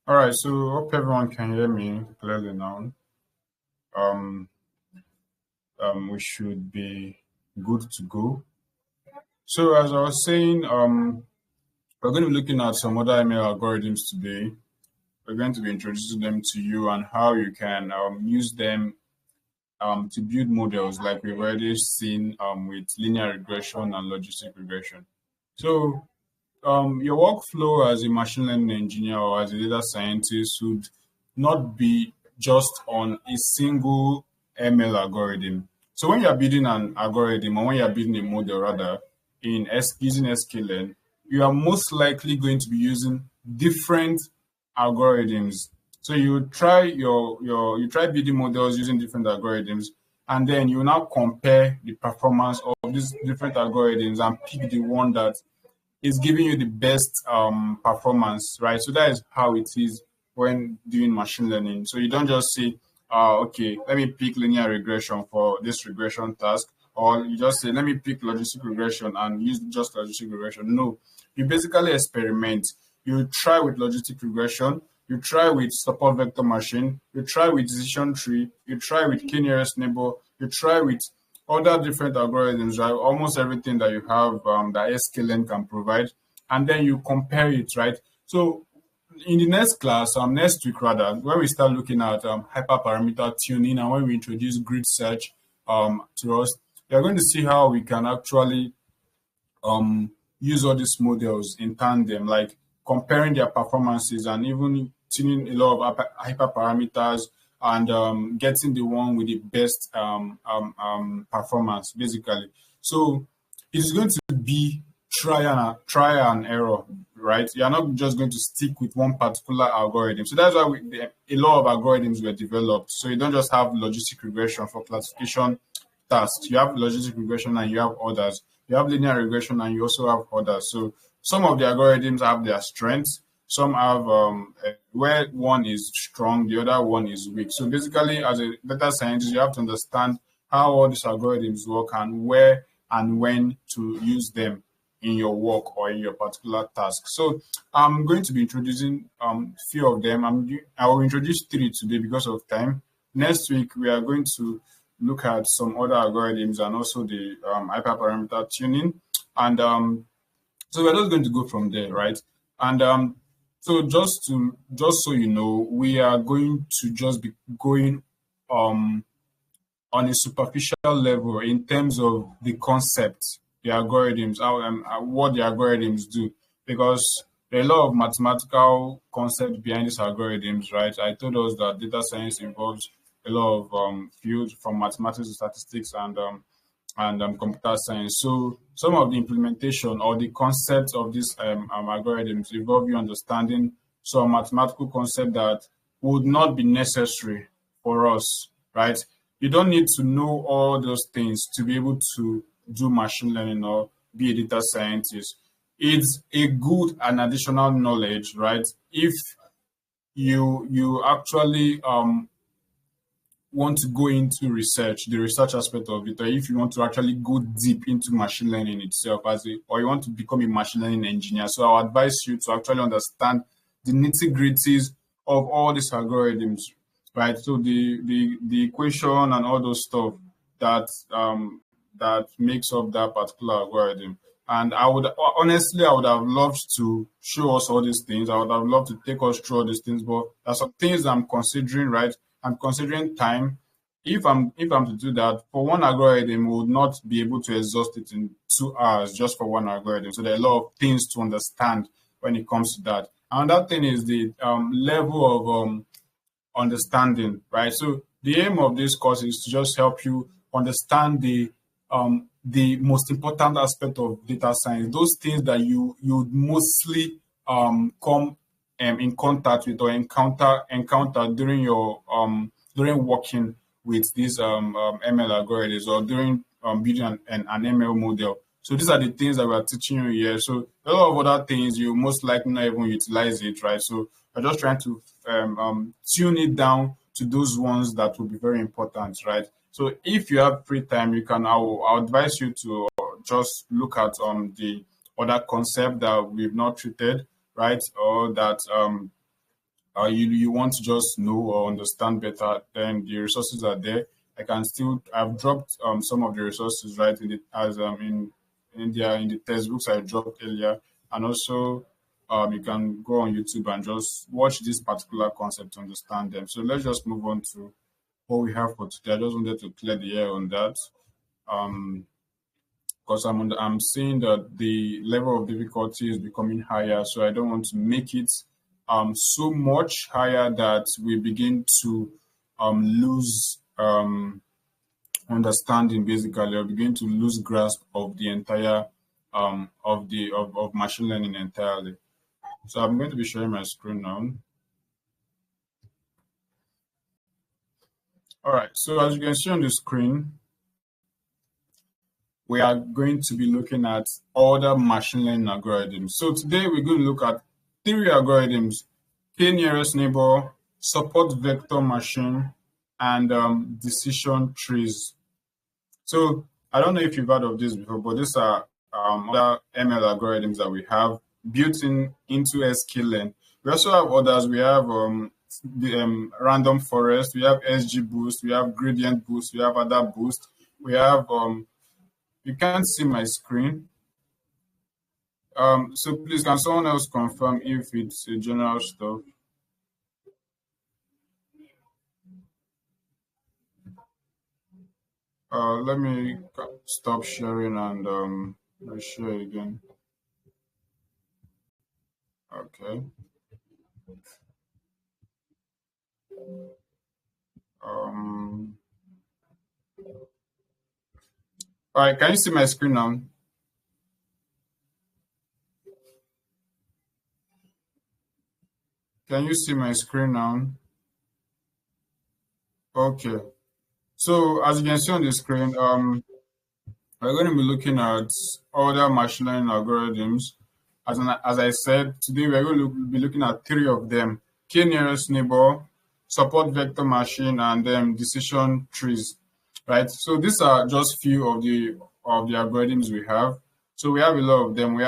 All right, so hope everyone can hear me clearly now. Um, we should be good to go. So as I was saying, we're going to be looking at some other ML algorithms today. We're going to be introducing them to you and how you can use them to build models like we've already seen with linear regression and logistic regression. So your workflow as a machine learning engineer or as a data scientist would not be just on a single ML algorithm. So when you're building an algorithm or when you're building a model rather using sklearn, you are most likely going to be using different algorithms. So you try you try building models using different algorithms, and then you now compare the performance of these different algorithms and pick the one that is giving you the best performance, right? So that is how it is when doing machine learning. So you don't just say, okay, let me pick linear regression for this regression task, or you just say, let me pick logistic regression and use just logistic regression. No, you basically experiment. You try with logistic regression, you try with support vector machine, you try with decision tree, you try with k-nearest neighbor, you try with other different algorithms, right? Almost everything that you have that sklearn can provide, and then you compare it, right? So in the next class, next week rather, when we start looking at hyperparameter tuning and when we introduce grid search to us, we are going to see how we can actually use all these models in tandem, like comparing their performances and even tuning a lot of hyperparameters and getting the one with the best performance, basically. So it's going to be try and error, right? You're not just going to stick with one particular algorithm. So that's why a lot of algorithms were developed. So you don't just have logistic regression for classification tasks. You have logistic regression and you have others. You have linear regression and you also have others. So some of the algorithms have their strengths. Some have where one is strong, the other one is weak. So basically, as a data scientist, you have to understand how all these algorithms work and where and when to use them in your work or in your particular task. So I'm going to be introducing few of them. I will introduce three today because of time. Next week, we are going to look at some other algorithms and also the hyperparameter tuning. And so we're just going to go from there, right? And so just so you know, we are going to just be going on a superficial level in terms of the concept, the algorithms, what the algorithms do, because there are a lot of mathematical concepts behind these algorithms, right? I told us that data science involves a lot of fields from mathematics to statistics and computer science. So some of the implementation or the concepts of these algorithms involve you understanding some mathematical concept that would not be necessary for us, right? You don't need to know all those things to be able to do machine learning or be a data scientist. It's a good and additional knowledge, right? If you actually want to go into research, the research aspect of it, or if you want to actually go deep into machine learning itself or you want to become a machine learning engineer. So I'll advise you to actually understand the nitty-gritties of all these algorithms, right? So the equation and all those stuff that that makes up that particular algorithm. And I would honestly, I would have loved to show us all these things. I would have loved to take us through all these things, but there's some things I'm considering, right? I'm considering time. If I'm to do that for one algorithm, we would not be able to exhaust it in 2 hours just for one algorithm. So there are a lot of things to understand when it comes to that. Another thing is the level of understanding, right? So the aim of this course is to just help you understand the most important aspect of data science, those things that you would mostly come in contact with or encounter during your during working with these ML algorithms or during building an ML model. So these are the things that we are teaching you here. So a lot of other things you most likely not even utilize it, right? So we're just trying to tune it down to those ones that will be very important, right? So if you have free time, I'll advise you to just look at the other concept that we've not treated, right? Or that you want to just know or understand better, then the resources are there. I've dropped some of the resources right in the as in the textbooks I dropped earlier, and also you can go on YouTube and just watch this particular concept to understand them. So let's just move on to what we have for today. I just wanted to clear the air on that. Um, because I'm seeing that the level of difficulty is becoming higher, so I don't want to make it so much higher that we begin to lose understanding basically, or begin to lose grasp of the entire of machine learning entirely. So I'm going to be sharing my screen now. All right, so as you can see on the screen, we are going to be looking at other machine learning algorithms. So today we're going to look at three algorithms: k-nearest neighbor, support vector machine, and decision trees. So I don't know if you've heard of this before, but these are other ML algorithms that we have built into Scikit-Learn. We also have others. We have the random forest, we have SG boost, we have gradient boost, we have other boost. We have you can't see my screen. So please, can someone else confirm if it's a general stuff? Let me stop sharing and share again. Okay. All right, can you see my screen now? Can you see my screen now? Okay. So as you can see on the screen, we're going to be looking at other machine learning algorithms. As I said, today we're going to be looking at three of them: k-nearest neighbor, support vector machine, and then decision trees. Right. So these are just few of the algorithms we have. So we have a lot of them. We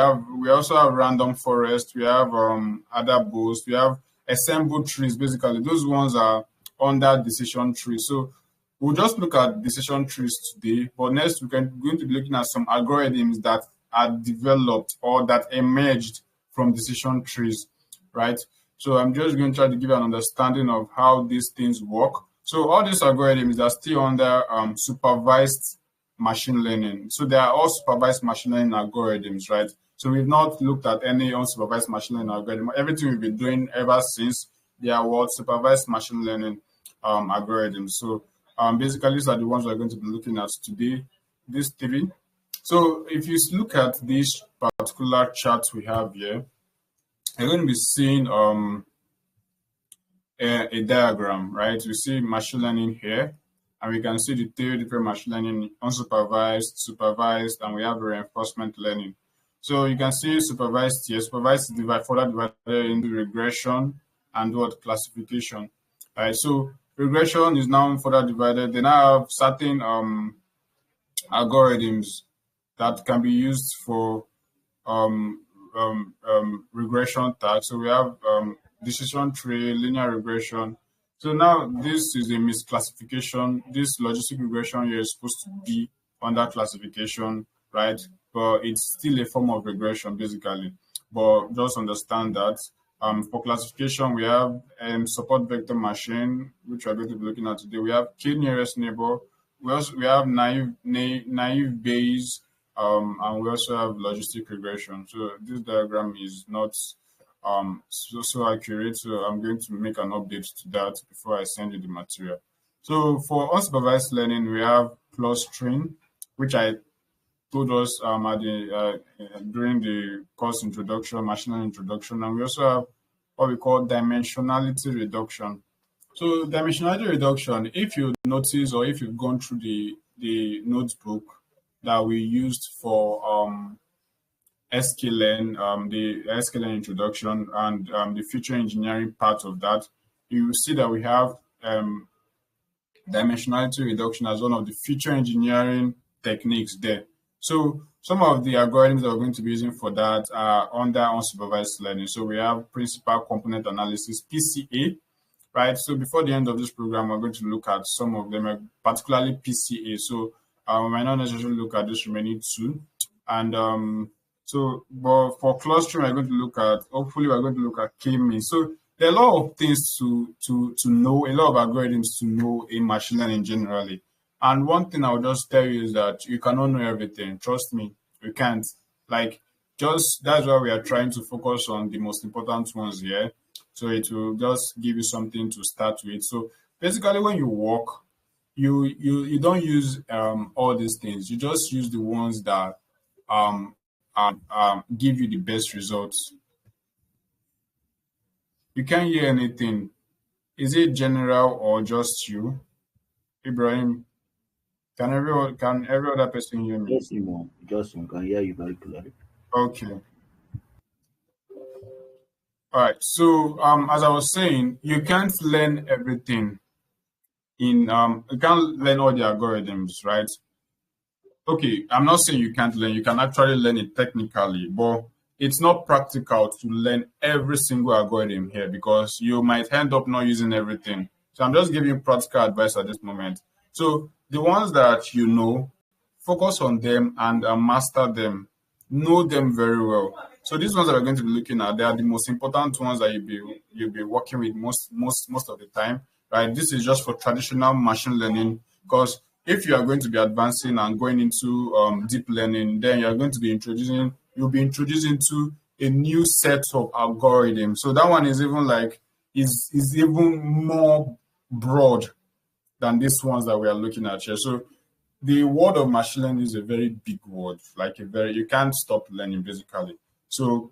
also have random forest. We have other boost. We have assembled trees. Basically, those ones are under decision tree. So we'll just look at decision trees today, but next we're going to be looking at some algorithms that are developed or that emerged from decision trees, right? So I'm just going to try to give you an understanding of how these things work. So all these algorithms are still under supervised machine learning. So they are all supervised machine learning algorithms, right? So we've not looked at any unsupervised machine learning algorithm. Everything we've been doing ever since, they are what supervised machine learning algorithms. So basically, these are the ones we're going to be looking at today, these three. So if you look at this particular chart we have here, you're going to be seeing a diagram, right? We see machine learning here, and we can see the three different machine learning: unsupervised, supervised, and we have reinforcement learning. So you can see supervised here. Supervised is further divided into regression and what classification, right? So regression is now further divided. They now have certain algorithms that can be used for regression tasks. So we have decision tree, linear regression. So now this is a misclassification. This logistic regression here is supposed to be under classification, right? But it's still a form of regression basically. But just understand that for classification, we have support vector machine, which we're going to be looking at today. We have k-nearest neighbor. We have naive Bayes, and we also have logistic regression. So this diagram is not so accurate. So I'm going to make an update to that before I send you the material. So for unsupervised learning, we have clustering, which I told us during the course introduction, machine learning introduction, and we also have what we call dimensionality reduction. So dimensionality reduction, if you notice or if you've gone through the notebook that we used for Scikit-Learn, the Scikit-Learn introduction and the feature engineering part of that, you will see that we have dimensionality reduction as one of the feature engineering techniques there. So some of the algorithms that we're going to be using for that are under unsupervised learning. So we have principal component analysis, PCA, right? So before the end of this program, we're going to look at some of them, particularly PCA. So we might not necessarily look at this remaining two. And but for clustering, we're going to look at, hopefully we're going to look at K-means. So there are a lot of things to know, a lot of algorithms to know in machine learning generally. And one thing I'll just tell you is that you cannot know everything. Trust me, you can't. Like, just that's why we are trying to focus on the most important ones here. So it will just give you something to start with. So basically, when you work, you don't use all these things. You just use the ones that um, give you the best results. You can't hear anything. Is it general or just you, Ibrahim? Can every other person hear me? Just Imo, just Imo can hear you very clearly. Okay. All right. So as I was saying, you can't learn everything in you can't learn all the algorithms, right? Okay, I'm not saying you can't learn. You can actually learn it technically, but it's not practical to learn every single algorithm here because you might end up not using everything. So I'm just giving you practical advice at this moment. So the ones that you know, focus on them and master them. Know them very well. So these ones that we're going to be looking at, they are the most important ones that you'll be working with most of the time, right? This is just for traditional machine learning because if you are going to be advancing and going into deep learning, then you'll be introducing to a new set of algorithms. So that one is even like is even more broad than these ones that we are looking at here. So the word of machine learning is a very big word, like a very you can't stop learning basically. So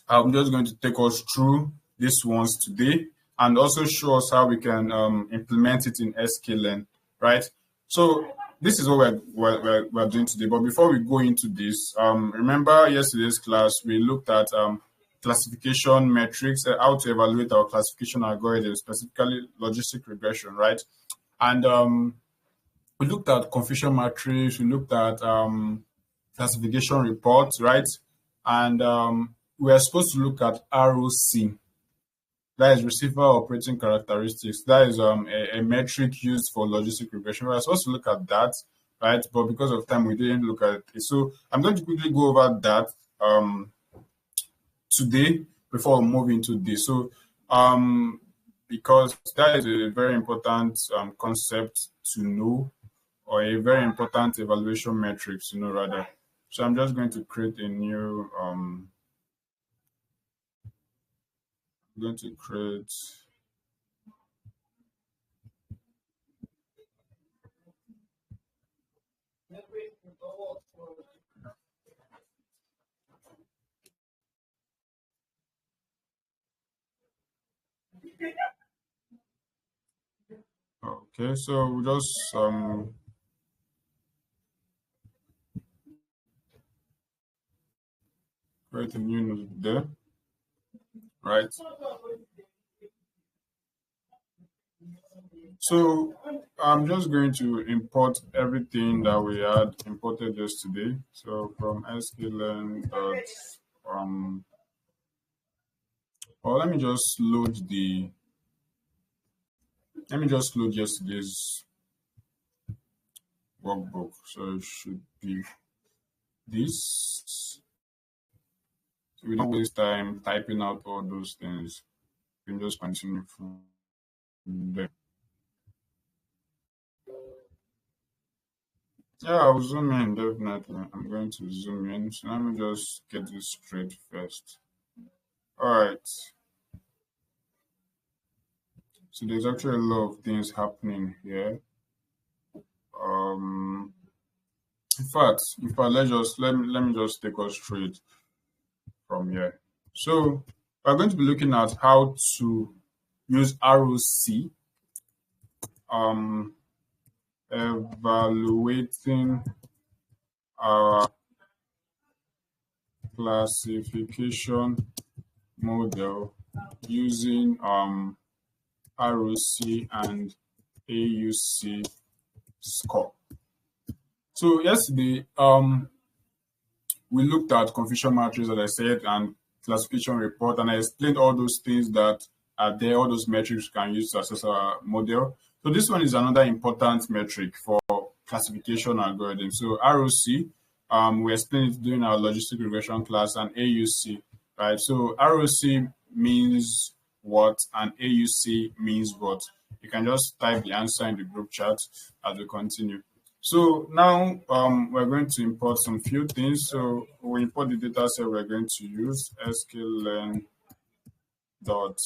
I'm just going to take us through these ones today and also show us how we can implement it in Scikit-Learn, right? So this is what we're doing today. But before we go into this, remember yesterday's class, we looked at classification metrics, how to evaluate our classification algorithm, specifically logistic regression, right? And we looked at confusion matrix, we looked at classification reports, right? And we are supposed to look at ROC, that is receiver operating characteristics. That is a metric used for logistic regression. We are supposed to look at that, right? But because of time, we didn't look at it. So I'm going to quickly go over that today before we move into this. So because that is a very important concept to know, or a very important evaluation metric to know rather. So I'm just going to create a new I'm going to create okay, so we just create a new node there, right? So I'm just going to import everything that we had imported yesterday. So from sklearn dot or let me just load yesterday's workbook. So it should be this. So we don't waste time typing out all those things. We can just continue from there. Yeah, I'll zoom in definitely. I'm going to zoom in. So let me just get this straight first. All right. So there's actually a lot of things happening here. Um, in fact, let me just take us straight from here. So we're going to be looking at how to use ROC, evaluating our classification model using ROC and AUC score. So yesterday, we looked at confusion matrix, as I said, and classification report, and I explained all those things that are there, all those metrics you can use to assess our model. So this one is another important metric for classification algorithm. So ROC, we explained it during our logistic regression class, and AUC, right? So ROC means what and AUC means what. You can just type the answer in the group chat as we continue. So now we're going to import some few things. So we import the data set we're going to use, Scikit-Learn dot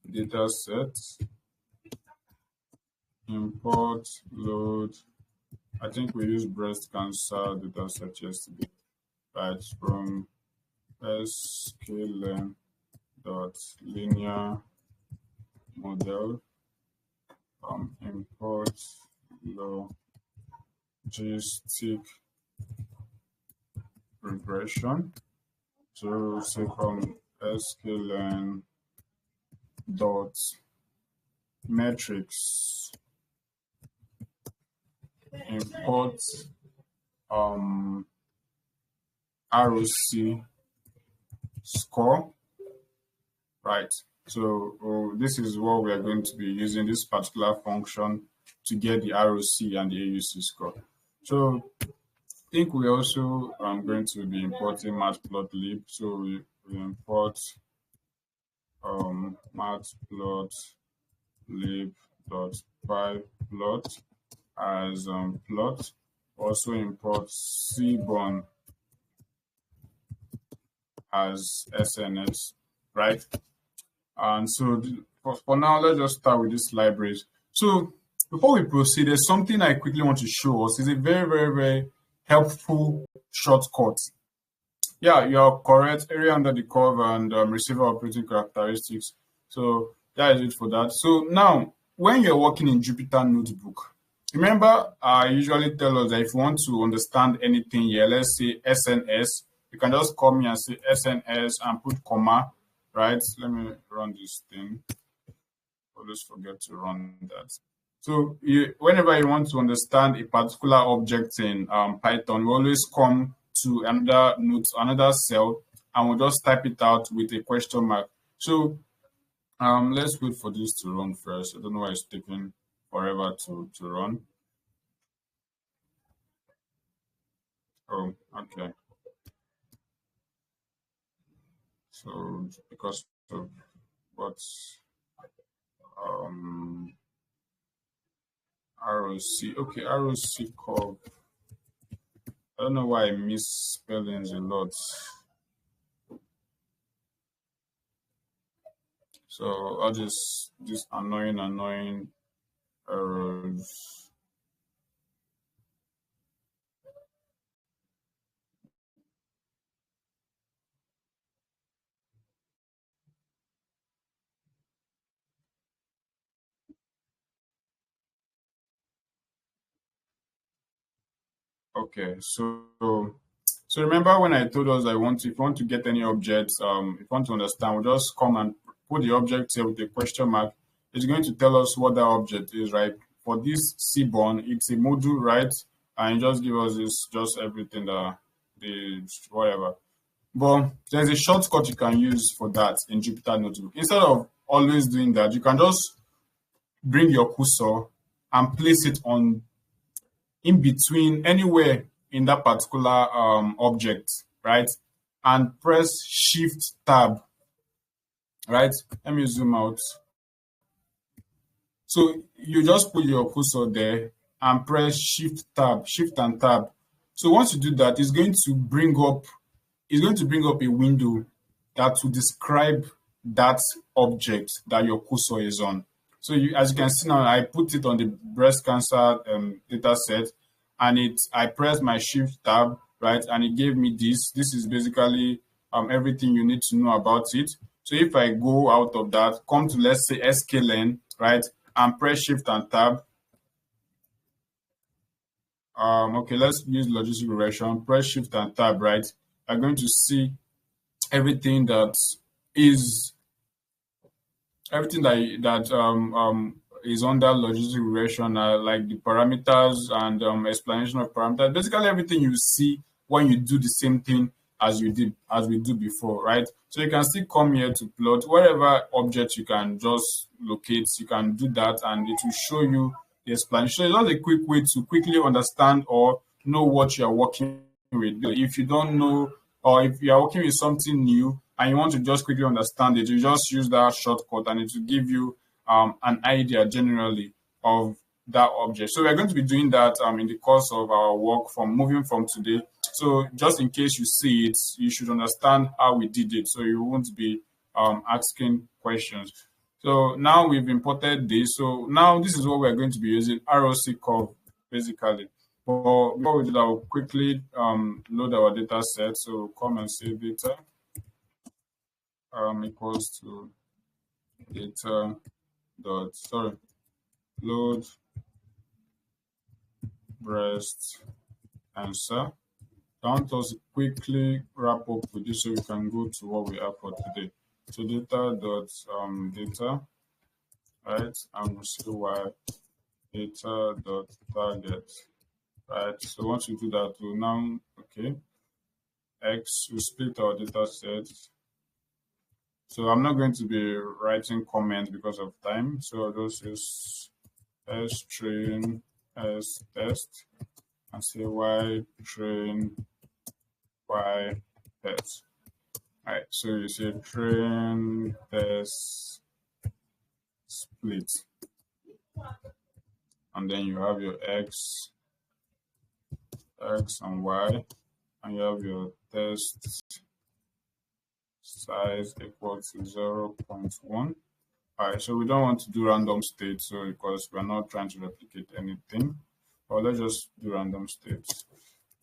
data set, import, load. I think we used breast cancer data set yesterday, right? From Scikit-Learn dot linear model, import logistic regression. So say from Scikit-Learn dot metrics, import ROC score, right? So this is what we are going to be using, this particular function, to get the ROC and the AUC score. So I think we also going to be importing matplotlib. So we import matplotlib.pyplot as plot. Also import cborn as SNS, right? And so for now, let's just start with this libraries. So before we proceed, there's something I quickly want to show us. It's a very, very, very helpful shortcut. Yeah, you're correct. Area under the curve and receiver operating characteristics. So that is it for that. So now, when you're working in Jupyter Notebook, remember, I usually tell us that if you want to understand anything here, let's say SNS, you can just call me and say SNS and put comma, right? Let me run this thing. Always forget to run that. So whenever you want to understand a particular object in Python, we always come to another cell, and we'll just type it out with a question mark. So let's wait for this to run first. I don't know why it's taking forever to run. Oh, okay. So because of what's ROC, okay, ROC curve. I don't know why I miss spellings a lot. So all this annoying errors. Okay, so remember when I told us if you want to get any objects, if you want to understand, we'll just come and put the object here with a question mark. It's going to tell us what that object is, right? For this cborn, it's a module, right? And it just give us this, just everything that the whatever. But there's a shortcut you can use for that in Jupyter Notebook. Instead of always doing that, you can just bring your cursor and place it on in between anywhere in that particular object, right? And press Shift Tab, right? Let me zoom out. So you just put your cursor there and press Shift and Tab. So once you do that, it's going to bring up a window that will describe that object that your cursor is on. So as you can see now, I put it on the breast cancer data set, and I pressed my Shift tab, right, and it gave me this. This is basically everything you need to know about it. So if I go out of that, come to, let's say, Scikit-Learn, right, and press Shift and Tab. Okay, let's use logistic regression. Press Shift and Tab, right? I'm going to see everything that is under logistic regression, like the parameters and explanation of parameters. Basically, everything you see when you do the same thing as we do before, right? So you can still come here to plot whatever object you can just locate. You can do that, and it will show you the explanation. So it's just a quick way to quickly understand or know what you are working with. If you don't know, or if you are working with something new and you want to just quickly understand it, you just use that shortcut, and it will give you an idea generally of that object. So we're going to be doing that in the course of our work from moving from today. So just in case you see it, you should understand how we did it, so you won't be asking questions. So now we've imported this. So now this is what we're going to be using, ROC curve, basically. But before we do that, we'll quickly load our data set. So come and say data equals to data dot, load breast answer. I want us to quickly wrap up with this so we can go to what we have for today. So data dot data, right? And we'll see why data dot target, right? So once we do that, we'll now X, we split our data set. So I'm not going to be writing comments because of time. So I'll just use S train as test and say Y train Y test. All right, so you say train test split, and then you have your X and Y, and you have your test size equal to 0.1. All right, so we don't want to do random state, so because we're not trying to replicate anything, but let's just do random states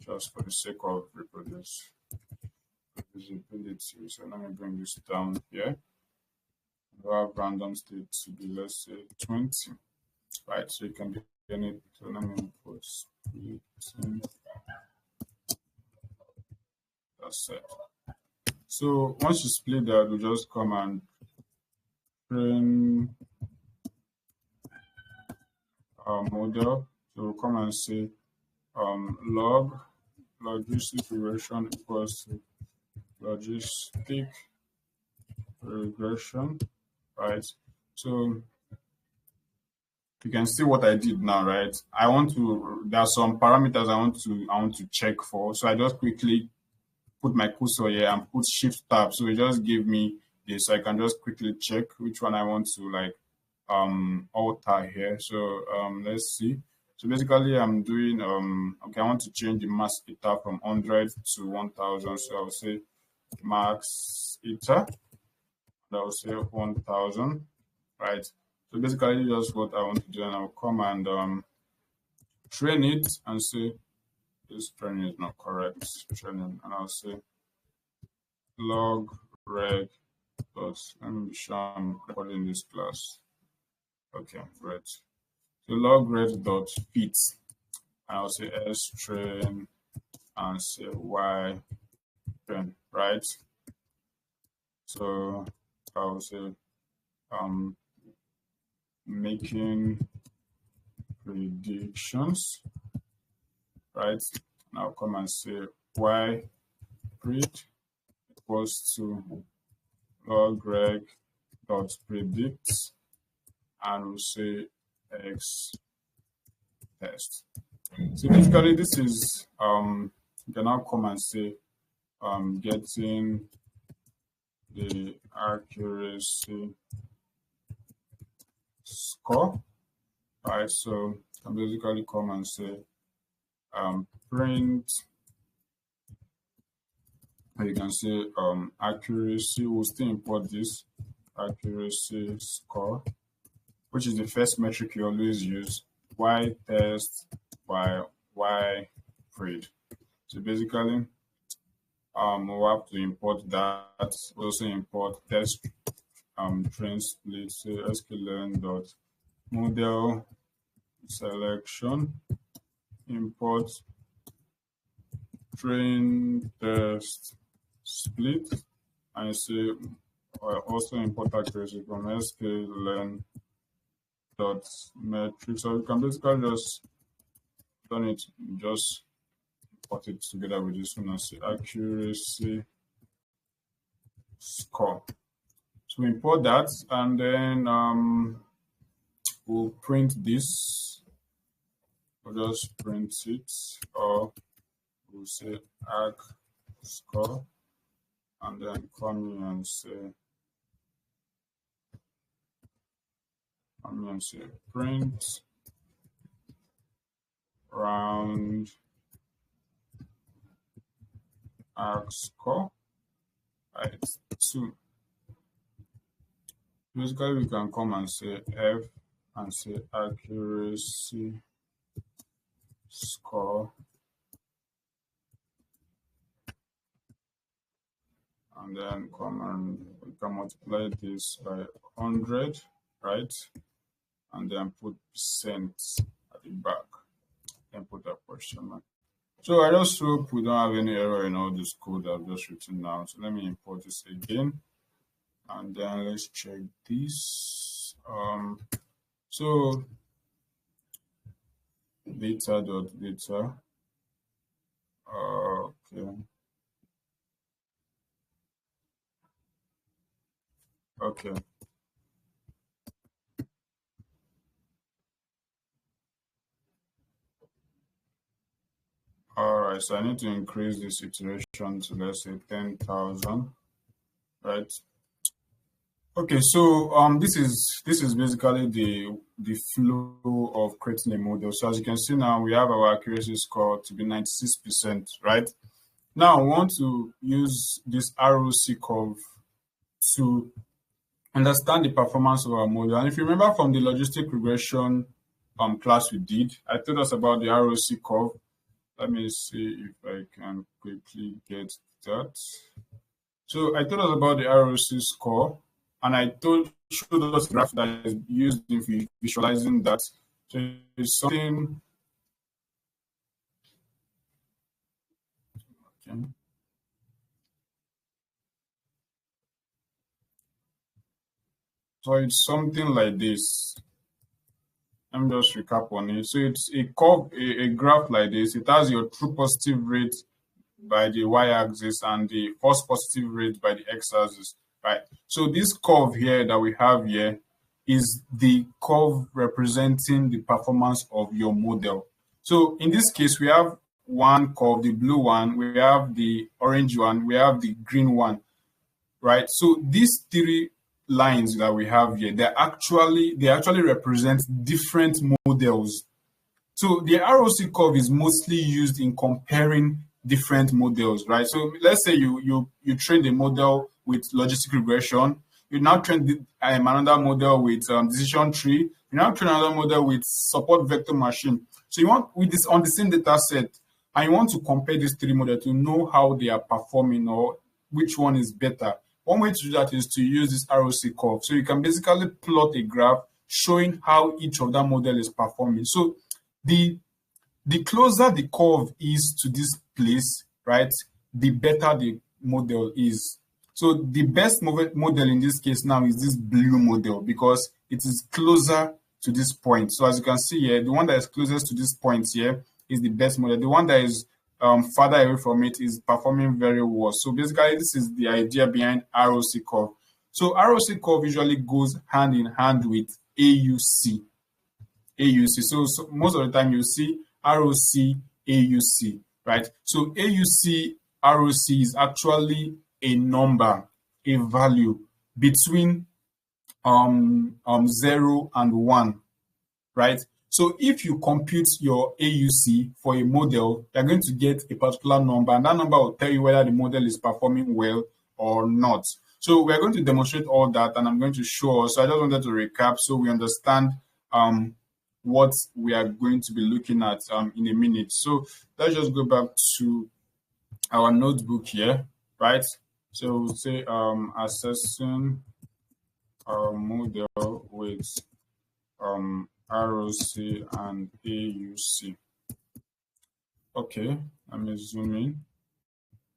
just for the sake of reproducibility. So let me bring this down here. We'll have random state to be, let's say, 20. Right, so you can do anything. So let me put splitting. That's it. So once you split that, we just come and train our model. So we'll come and say logistic regression equals to logistic regression, right? So you can see what I did now, right? There are some parameters I want to check for. So I just quickly put my cursor here and put shift tab. So it just gave me this. So I can just quickly check which one I want to alter here. So let's see. So basically I'm doing I want to change the max eta from 100 to 1000. So I'll say max eta, and I'll say 1000, right? So basically just what I want to do, and I'll come and train it and say this training is not correct. Training, and I'll say log reg dot, let me be sure I'm recording this class. Okay, right. So log reg dot fit, and I'll say s train and say y train, right? So I'll say making predictions, right? And I'll come and say y pred equals to log reg dot predict, and we'll say x test. So basically this is you can now come and say getting the accuracy score, right? So you can basically come and say print, you can say accuracy. We'll still import this accuracy score, which is the first metric you always use, y test by y pred. So basically we'll have to import that. We'll also import test train split, so Scikit-Learn dot model selection, import train test split, and say also import accuracy from Scikit-Learn dot metric. So you can basically just done it, just put it together with this one and say accuracy score. So we import that, and then we'll print this. We'll just print it, or we'll say arc score, and then come here and say print round arc score. Right, 2. Basically, we can come and say F and say accuracy score, and then come and we can multiply this by 100, right? And then put percent at the back, and put a question mark. So I just hope we don't have any error in all this code I've just written down. So let me import this again, and then let's check this. So data. Okay. Okay. All right. So I need to increase this iteration to, let's say, 10,000. Right. Okay. So this is basically the flow of creating a model. So as you can see now, we have our accuracy score to be 96%. Right. Now I want to use this ROC curve to understand the performance of our model. And if you remember from the logistic regression class we did, I told us about the ROC curve. Let me see if I can quickly get that. So I told us about the ROC score, and I showed us a graph that is used in visualizing that. So it's something. Okay. So it's something like this. Let me just recap on it. So it's a curve, a graph like this. It has your true positive rate by the y-axis and the false positive rate by the x-axis, right? So this curve here that we have here is the curve representing the performance of your model. So in this case, we have one curve, the blue one, we have the orange one, we have the green one, right? So these three lines that we have here, they actually represent different models. So the ROC curve is mostly used in comparing different models, right? So let's say you train a model with logistic regression, you now train another model with decision tree, you now train another model with support vector machine. So you want with this on the same data set, and you want to compare these three models to know how they are performing or which one is better. One way to do that is to use this ROC curve. So you can basically plot a graph showing how each of that model is performing. So the closer the curve is to this place, right, the better the model is. So the best model in this case now is this blue model because it is closer to this point. So as you can see here, the one that is closest to this point here is the best model. The one that is farther away from it is performing very well. So basically, this is the idea behind ROC curve. So ROC curve usually goes hand in hand with AUC. So most of the time you see ROC, AUC, right? So AUC, ROC is actually a number, a value between 0 and 1, right? So if you compute your AUC for a model, you're going to get a particular number, and that number will tell you whether the model is performing well or not. So we're going to demonstrate all that, and I'm going to show us. So I just wanted to recap so we understand what we are going to be looking at in a minute. So let's just go back to our notebook here, right? So we'll say assessing our model with ROC and AUC. Okay, let me zoom in.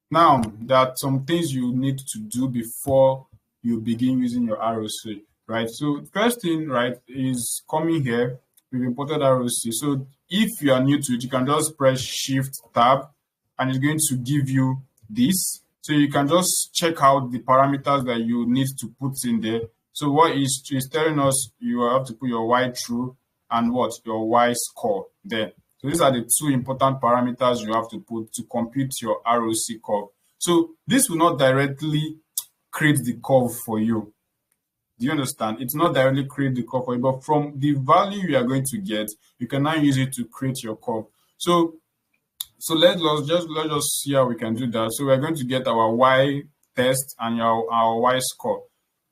Now, there are some things you need to do before you begin using your ROC, right? So first thing, right, is coming here. We've imported ROC. So if you are new to it, you can just press Shift Tab, and it's going to give you this. So you can just check out the parameters that you need to put in there. So what is telling us, you have to put your Y true and what your Y score there. So these are the two important parameters you have to put to compute your ROC curve. So this will not directly create the curve for you. Do you understand? It's not directly create the curve for you, but from the value you are going to get, you can now use it to create your curve. So let's just see how we can do that. So we're going to get our Y test and our Y score.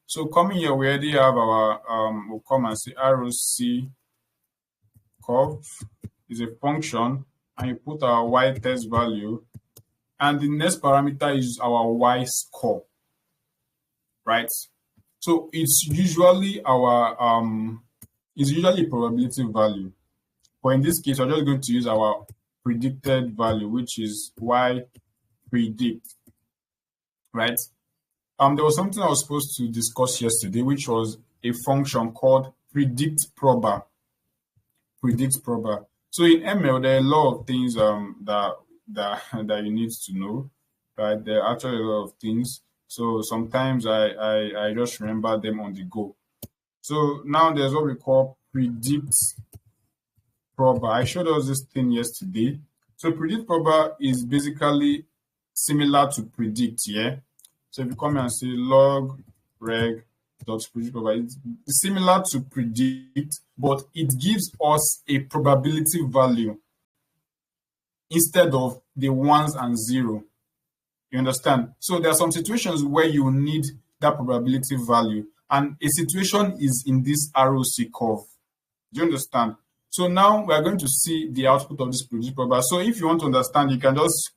So coming here, we already have our we'll come and say ROC curve is a function, and you put our Y test value, and the next parameter is our Y score, right? So it's usually our it's usually a probability value, but in this case, we're just going to use our predicted value, which is Y predict, right? There was something I was supposed to discuss yesterday, which was a function called predict prober. Predict prober. So in ML, there are a lot of things that you need to know, right? There are actually a lot of things. So sometimes I just remember them on the go. So now there's what we call predict prober. I showed us this thing yesterday. So predict prober is basically similar to predict, yeah? So if you come and say log reg dot predict prober, it's similar to predict, but it gives us a probability value instead of the ones and zero. You understand? So there are some situations where you need that probability value, and a situation is in this ROC curve. Do you understand? So now we are going to see the output of this predict prober. So if you want to understand, you can just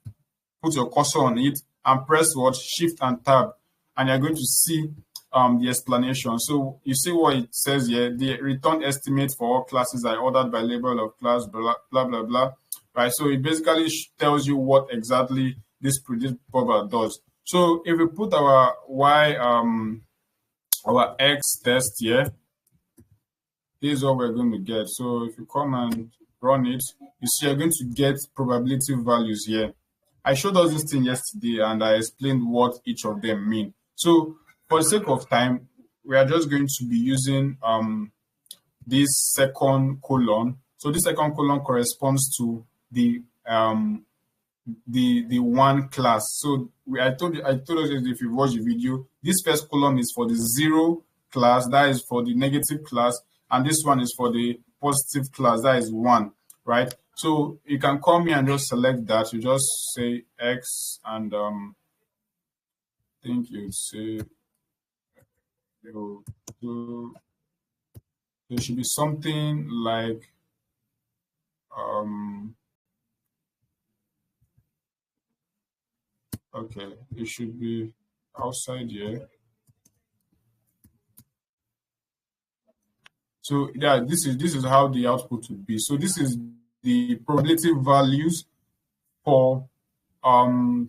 put your cursor on it and press what Shift and Tab, and you're going to see the explanation. So you see what it says here: the return estimate for all classes are ordered by label of class, blah blah blah blah. Right. So it basically tells you what exactly this predict prober does. So if we put our Y our X test here, this is what we're going to get. So if you come and run it, you see you're going to get probability values here. I showed us this thing yesterday, and I explained what each of them mean. So for the sake of time, we are just going to be using this second colon. So this second colon corresponds to the one class. So I told us if you watch the video, this first column is for the zero class, that is for the negative class, and this one is for the positive class, that is one, right? So you can come here and just select that. You just say X, and I think you'd say there should be something like okay, it should be outside here. So yeah, this is how the output would be. So this is the probability values for the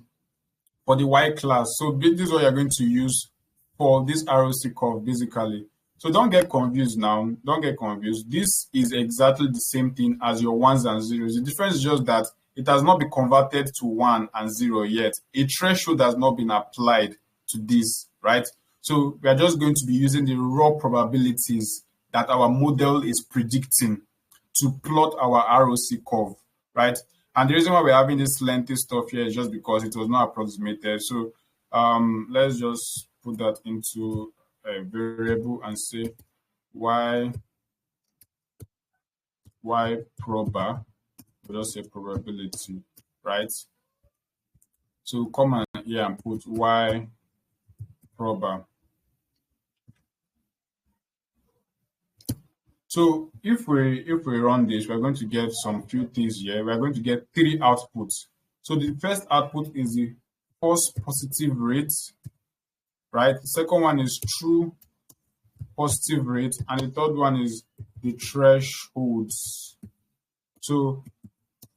Y class. So this is what you're going to use for this ROC curve, basically. So don't get confused now. Don't get confused. This is exactly the same thing as your ones and zeros. The difference is just that it has not been converted to 1 and 0 yet. A threshold has not been applied to this, right? So we are just going to be using the raw probabilities that our model is predicting to plot our ROC curve, right? And the reason why we're having this lengthy stuff here is just because it was not approximated. So let's just put that into a variable and say y prober. We'll just say probability, right? So come and here and put y prober. So if we run this, we're going to get some few things here. We're going to get 3 outputs. So the first output is the false positive rate, right? The second one is true positive rate, and the third one is the thresholds. So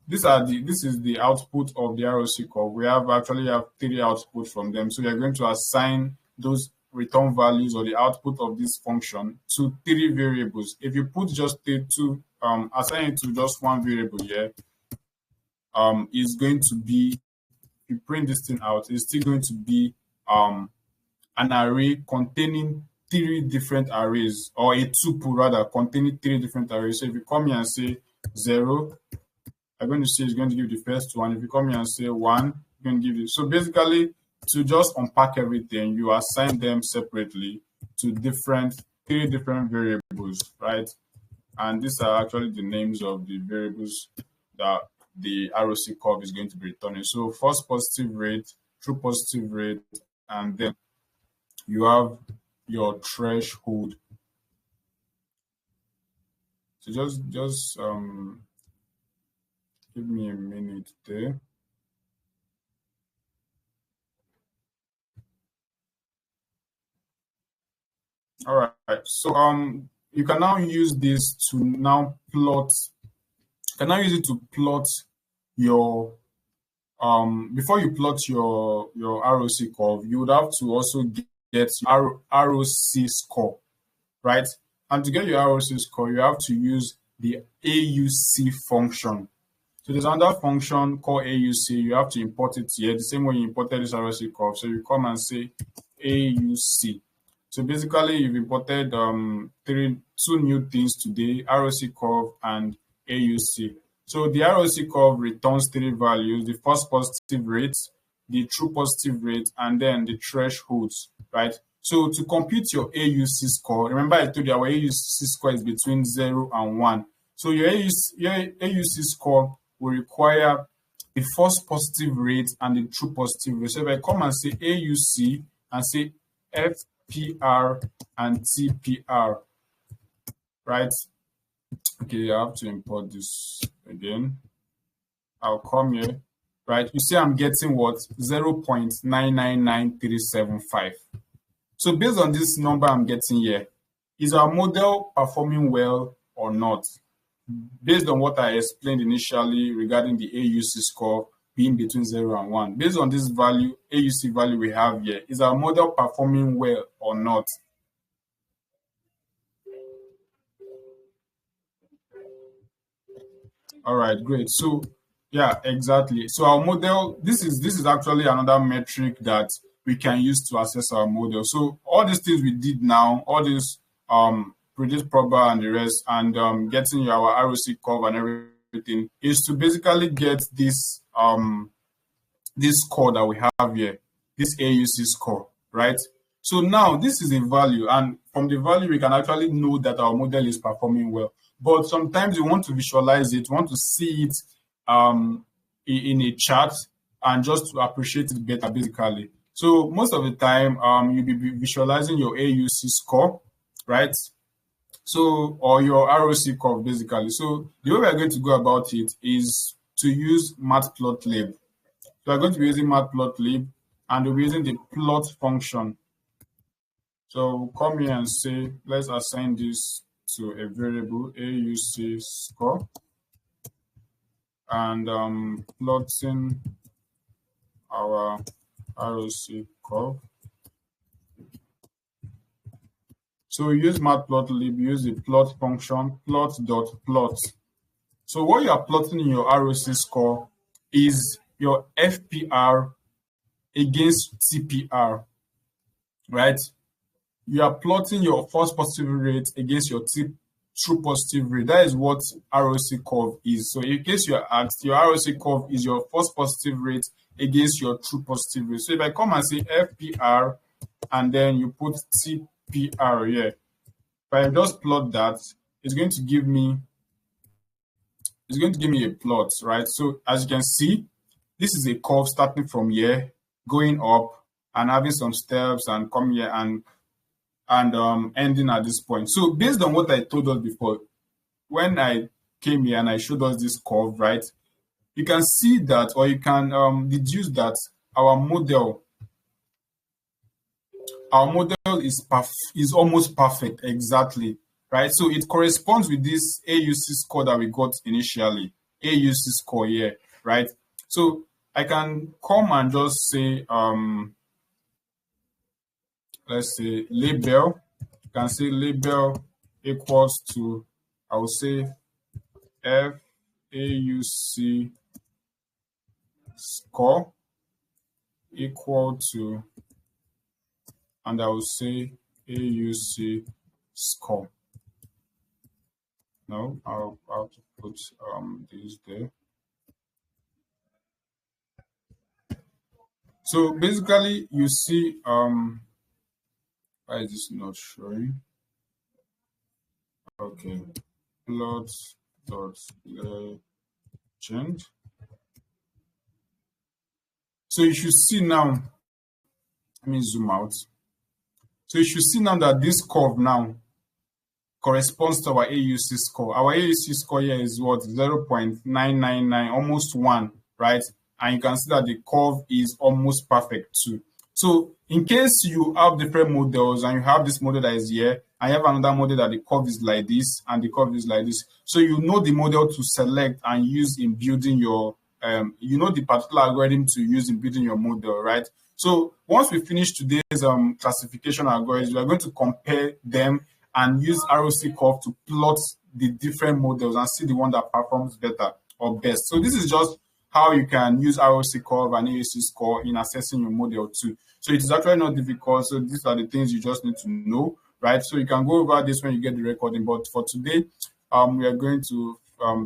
this is the output of the ROC curve. We actually have 3 outputs from them. So we are going to assign those return values or the output of this function to 3 variables. If you put just assign it to just one variable here, is going to be, if you print this thing out, it's still going to be an array containing 3 different arrays, or a tuple rather containing 3 different arrays. So if you come here and say 0, I'm going to say it's going to give the first one. If you come here and say 1, it's going to give you. So basically, to just unpack everything, you assign them separately to 3 different variables, right? And these are actually the names of the variables that the ROC curve is going to be returning. So false positive rate, true positive rate, and then you have your threshold. So just give me a minute there. All right. So you can now use this to now plot. You can now use it to plot your before you plot your ROC curve, you would have to also get your ROC score, right? And to get your ROC score, you have to use the AUC function. So there's another function called AUC. You have to import it here the same way you imported this ROC curve. So you come and say AUC. So basically, you've imported 2 new things today: ROC curve and AUC. So the ROC curve returns 3 values: the false positive rate, the true positive rate, and then the thresholds, right? So to compute your AUC score, remember I told you our AUC score is between 0 and 1. So your AUC score will require the false positive rate and the true positive rate. So if I come and say AUC and say FPR and TPR, right? Okay, I have to import this again. I'll come here, right? You see I'm getting what? 0.999375. So based on this number I'm getting here, is our model performing well or not? Based on what I explained initially regarding the AUC score being between 0 and 1, based on this value, AUC value we have here, is our model performing well or not? All right, great. So yeah, exactly. So our model, this is actually another metric that we can use to assess our model. So all these things we did now, all these predict proper and the rest, and getting our ROC curve and everything, is to basically get this this score that we have here, this AUC score, right? So now this is a value, and from the value we can actually know that our model is performing well. But sometimes you want to visualize it, want to see it in a chart, and just to appreciate it better, basically. So most of the time, you'll be visualizing your AUC score, right? So, or your ROC curve, basically. So the way we're going to go about it is to use matplotlib. So we're going to be using matplotlib, and we'll be using the plot function. So we'll come here and say, let's assign this to a variable AUC score, and plotting our ROC curve. So we use matplotlib, use the plot function, plot.plot. So what you are plotting in your ROC score is your FPR against TPR, right? You are plotting your false positive rate against your true positive rate. That is what ROC curve is. So in case you are asked, your ROC curve is your false positive rate against your true positive rate. So if I come and say FPR and then you put TPR here, if I just plot that, it's going to give me a plot, right? So as you can see, this is a curve starting from here, going up and having some steps and coming here and ending at this point. So based on what I told us before, when I came here and I showed us this curve, right, you can see that, or you can deduce that our model is almost perfect, exactly, right? So it corresponds with this AUC score that we got initially, AUC score here, right? So I can come and just say let's say label. You can say label equals to, I will say FAUC score equal to, and I will say AUC score. No, I'll have to put this there. So basically, you see, why is this not showing? Okay, plot dot legend. So you should see now. Let me zoom out. So you should see now that this curve now corresponds to our AUC score. Our AUC score here is what? 0.999, almost 1, right? And you can see that the curve is almost perfect too. So in case you have different models and you have this model that is here, and you have another model that the curve is like this and the curve is like this, so you know the model to select and use in building your, you know the particular algorithm to use in building your model, right? So once we finish today's classification algorithms, we are going to compare them and use ROC curve to plot the different models and see the one that performs better or best. So this is just how you can use ROC curve and AUC score in assessing your model too. So it is actually not difficult. So these are the things you just need to know, right? So you can go over this when you get the recording. But for today, we are going to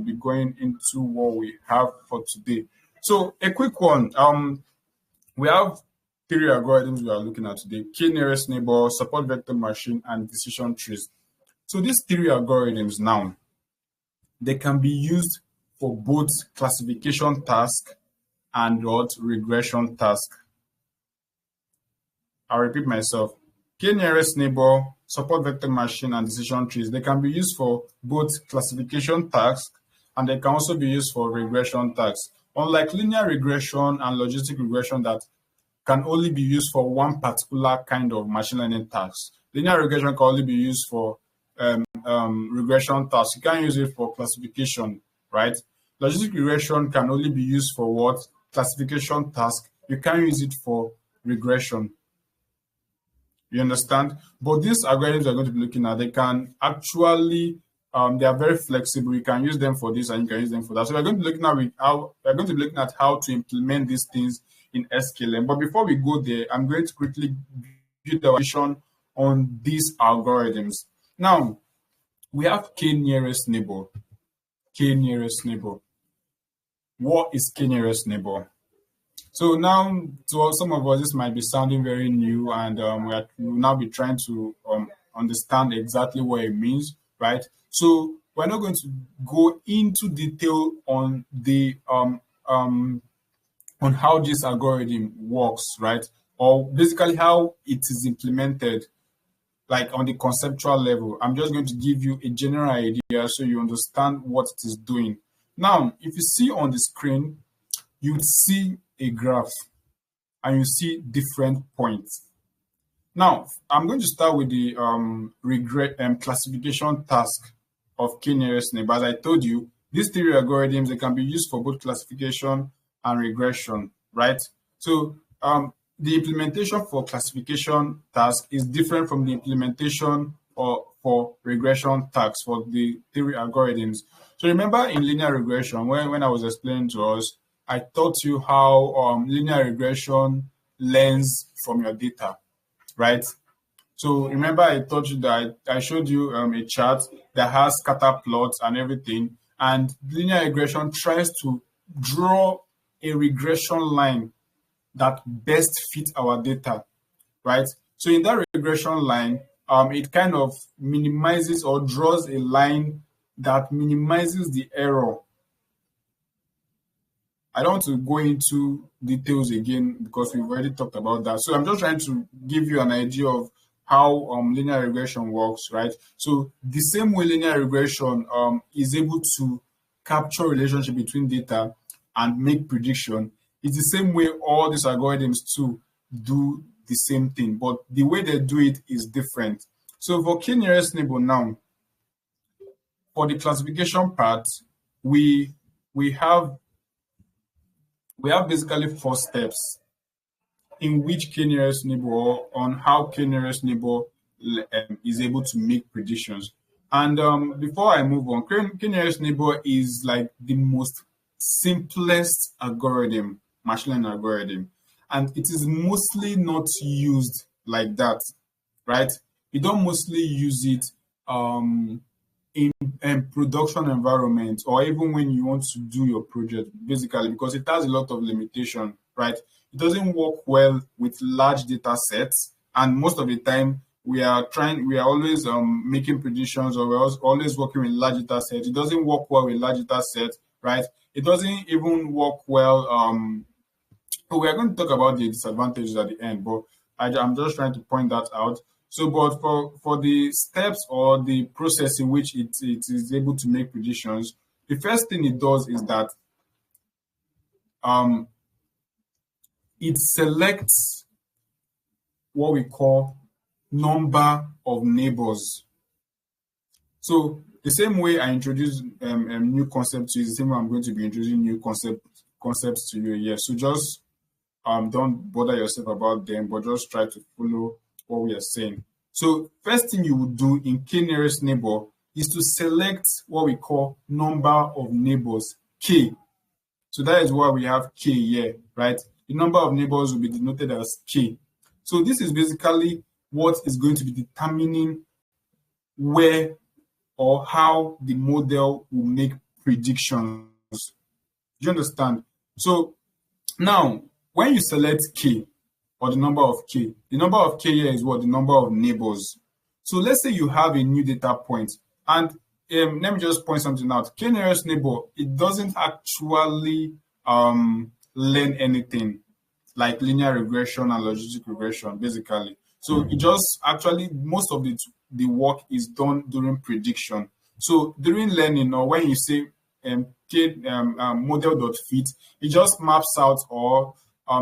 be going into what we have for today. So a quick one. We have 3 algorithms we are looking at today: K-nearest neighbor, support vector machine, and decision trees. So these 3 algorithms now, they can be used for both classification task and regression task. I'll repeat myself. K-nearest neighbor, support vector machine, and decision trees, they can be used for both classification tasks and they can also be used for regression tasks. Unlike linear regression and logistic regression that can only be used for one particular kind of machine learning task, linear regression can only be used for regression tasks. You can't use it for classification, right? Logistic regression can only be used for what? Classification task. You can't use it for regression. You understand? But these algorithms we're going to be looking at, they can actually, they are very flexible. You can use them for this and you can use them for that. So we're going to be looking at how to implement these things in sklearn. But before we go there, I'm going to quickly build our vision on these algorithms. Now, we have k-nearest neighbor. K-nearest neighbor. What is k-nearest neighbor? So now, to some of us, this might be sounding very new, and we'll now be trying to understand exactly what it means, right? So we're not going to go into detail on the on how this algorithm works, right? Or basically how it is implemented, like on the conceptual level. I'm just going to give you a general idea so you understand what it is doing. Now, if you see on the screen, you would see a graph and you see different points. Now, I'm going to start with the classification task of k-nearest neighbor. As I told you, these 3 algorithms, they can be used for both classification and regression, right? So the implementation for classification task is different from the implementation for regression tasks for the 3 algorithms. So remember in linear regression, when I was explaining to us, I taught you how linear regression learns from your data, right? So remember I taught you that I showed you a chart that has scatter plots and everything, and linear regression tries to draw a regression line that best fits our data, right? So in that regression line, it kind of minimizes or draws a line that minimizes the error. I don't want to go into details again because we've already talked about that. So I'm just trying to give you an idea of how linear regression works, right? So the same way linear regression is able to capture relationship between data and make prediction, it's the same way all these algorithms too do the same thing, but the way they do it is different. So for k-nearest neighbor now, for the classification part, we have basically 4 steps. in which k-nearest neighbor, or on how k-nearest neighbor is able to make predictions. And before I move on, k-nearest neighbor is like the most simplest algorithm, machine learning algorithm, and it is mostly not used like that, right? You don't mostly use it in production environment, or even when you want to do your project, basically, because it has a lot of limitation, right? It doesn't work well with large data sets, and most of the time we are always making predictions, or we're always working with large data sets. It doesn't work well with large data sets, right? It doesn't even work well. So we are going to talk about the disadvantages at the end, but I'm just trying to point that out. So, but for the steps or the process in which it is able to make predictions, the first thing it does is that it selects what we call number of neighbors. So the same way I introduce new concepts to you, the same way I'm going to be introducing new concepts to you here. So just don't bother yourself about them, but just try to follow what we are saying. So first thing you would do in k-nearest neighbor is to select what we call number of neighbors, k. So that is why we have k here, right? The number of neighbors will be denoted as k. So this is basically what is going to be determining where or how the model will make predictions. Do you understand? So now, when you select k, or the number of k here is what? The number of neighbors. So let's say you have a new data point, and let me just point something out. K-nearest neighbor, it doesn't actually learn anything like linear regression and logistic regression, basically. So it just actually, most of the work is done during prediction. So during learning, or when you say model.fit, it just maps out or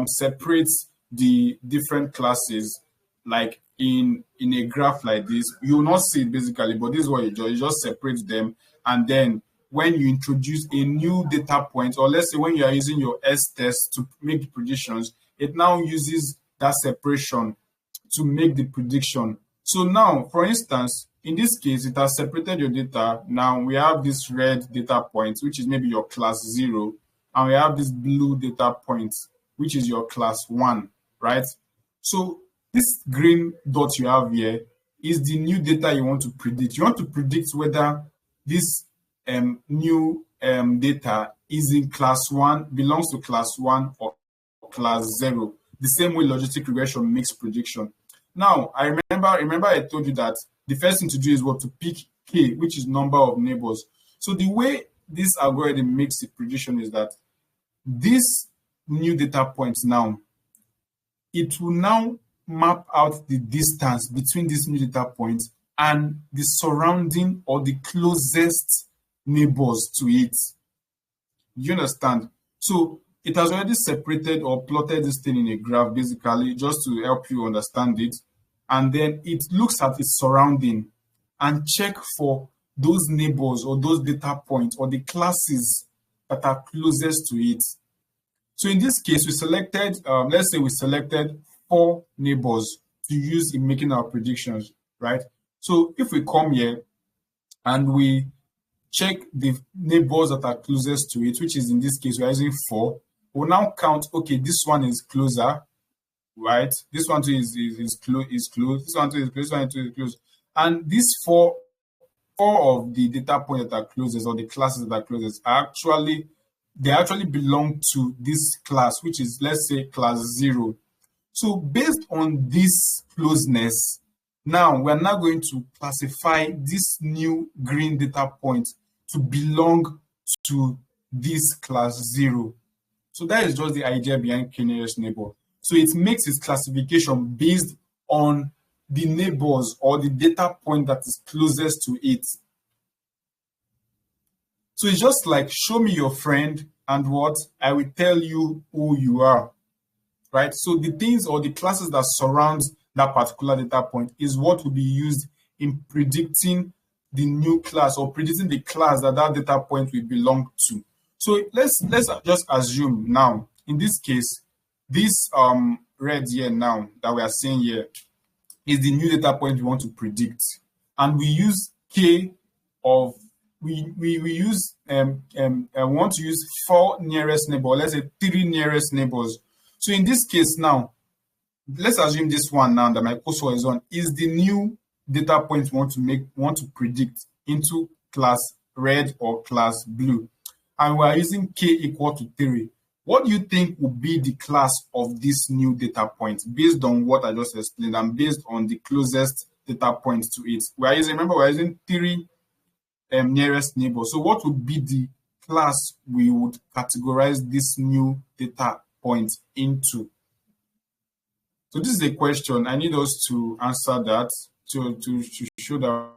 separates the different classes, like in a graph like this. You will not see it basically, but this is what you just separate them. And then when you introduce a new data point, or let's say when you are using your S-test to make the predictions, it now uses that separation to make the prediction. So now, for instance, in this case, it has separated your data. Now we have this red data point, which is maybe your class 0, and we have this blue data point, which is your class 1, right? So this green dot you have here is the new data you want to predict. You want to predict whether this new data is in class 1, belongs to class 1 or class 0, the same way logistic regression makes prediction. Now, I remember I told you that the first thing to do is what? To pick k, which is number of neighbors. So the way this algorithm makes the prediction is that this new data point now, it will now map out the distance between this new data point and the surrounding or the closest neighbors to it. You understand? So it has already separated or plotted this thing in a graph, basically, just to help you understand it. And then it looks at its surrounding and check for those neighbors or those data points or the classes that are closest to it. So in this case, we selected, let's say we selected 4 neighbors to use in making our predictions, right? So if we come here and we check the neighbors that are closest to it, which is in this case, we're using 4, we'll now count, okay, this one is closer, right? This one too is close, this one too is close, this one too is close. And these four of the data points that are closest, or the classes that are closest, are they actually belong to this class, which is, let's say, class 0. So based on this closeness, now we're now going to classify this new green data point to belong to this class 0. So that is just the idea behind k-nearest neighbor. So it makes its classification based on the neighbors or the data point that is closest to it. So it's just like, show me your friend and what? I will tell you who you are, right? So the things or the classes that surround that particular data point is what will be used in predicting the new class or predicting the class that data point will belong to. So let's just assume now, in this case, this red here now that we are seeing here is the new data point we want to predict. And we use K of, we want to use 4 nearest neighbors, let's say 3 nearest neighbors. So in this case now, let's assume this one now that my cursor is on is the new data point we want to predict into class red or class blue. And we are using K equal to 3. What do you think will be the class of this new data point based on what I just explained and based on the closest data point to it? Remember, we're using 3 nearest neighbors. So what would be the class we would categorize this new data point into? So this is a question. I need us to answer that to show that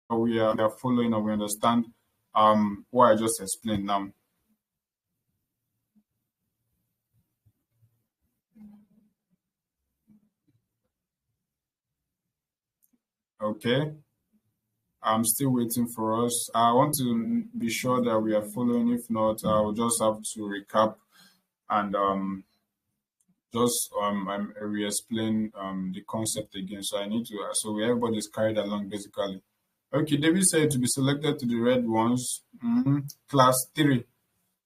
we are following or we understand what I just explained now. Okay. I'm still waiting for us. I want to be sure that we are following. If not, I'll just have to recap and just re-explain the concept again. So I need to, so everybody's carried along basically. Okay, David said to be selected to the red ones. Class 3,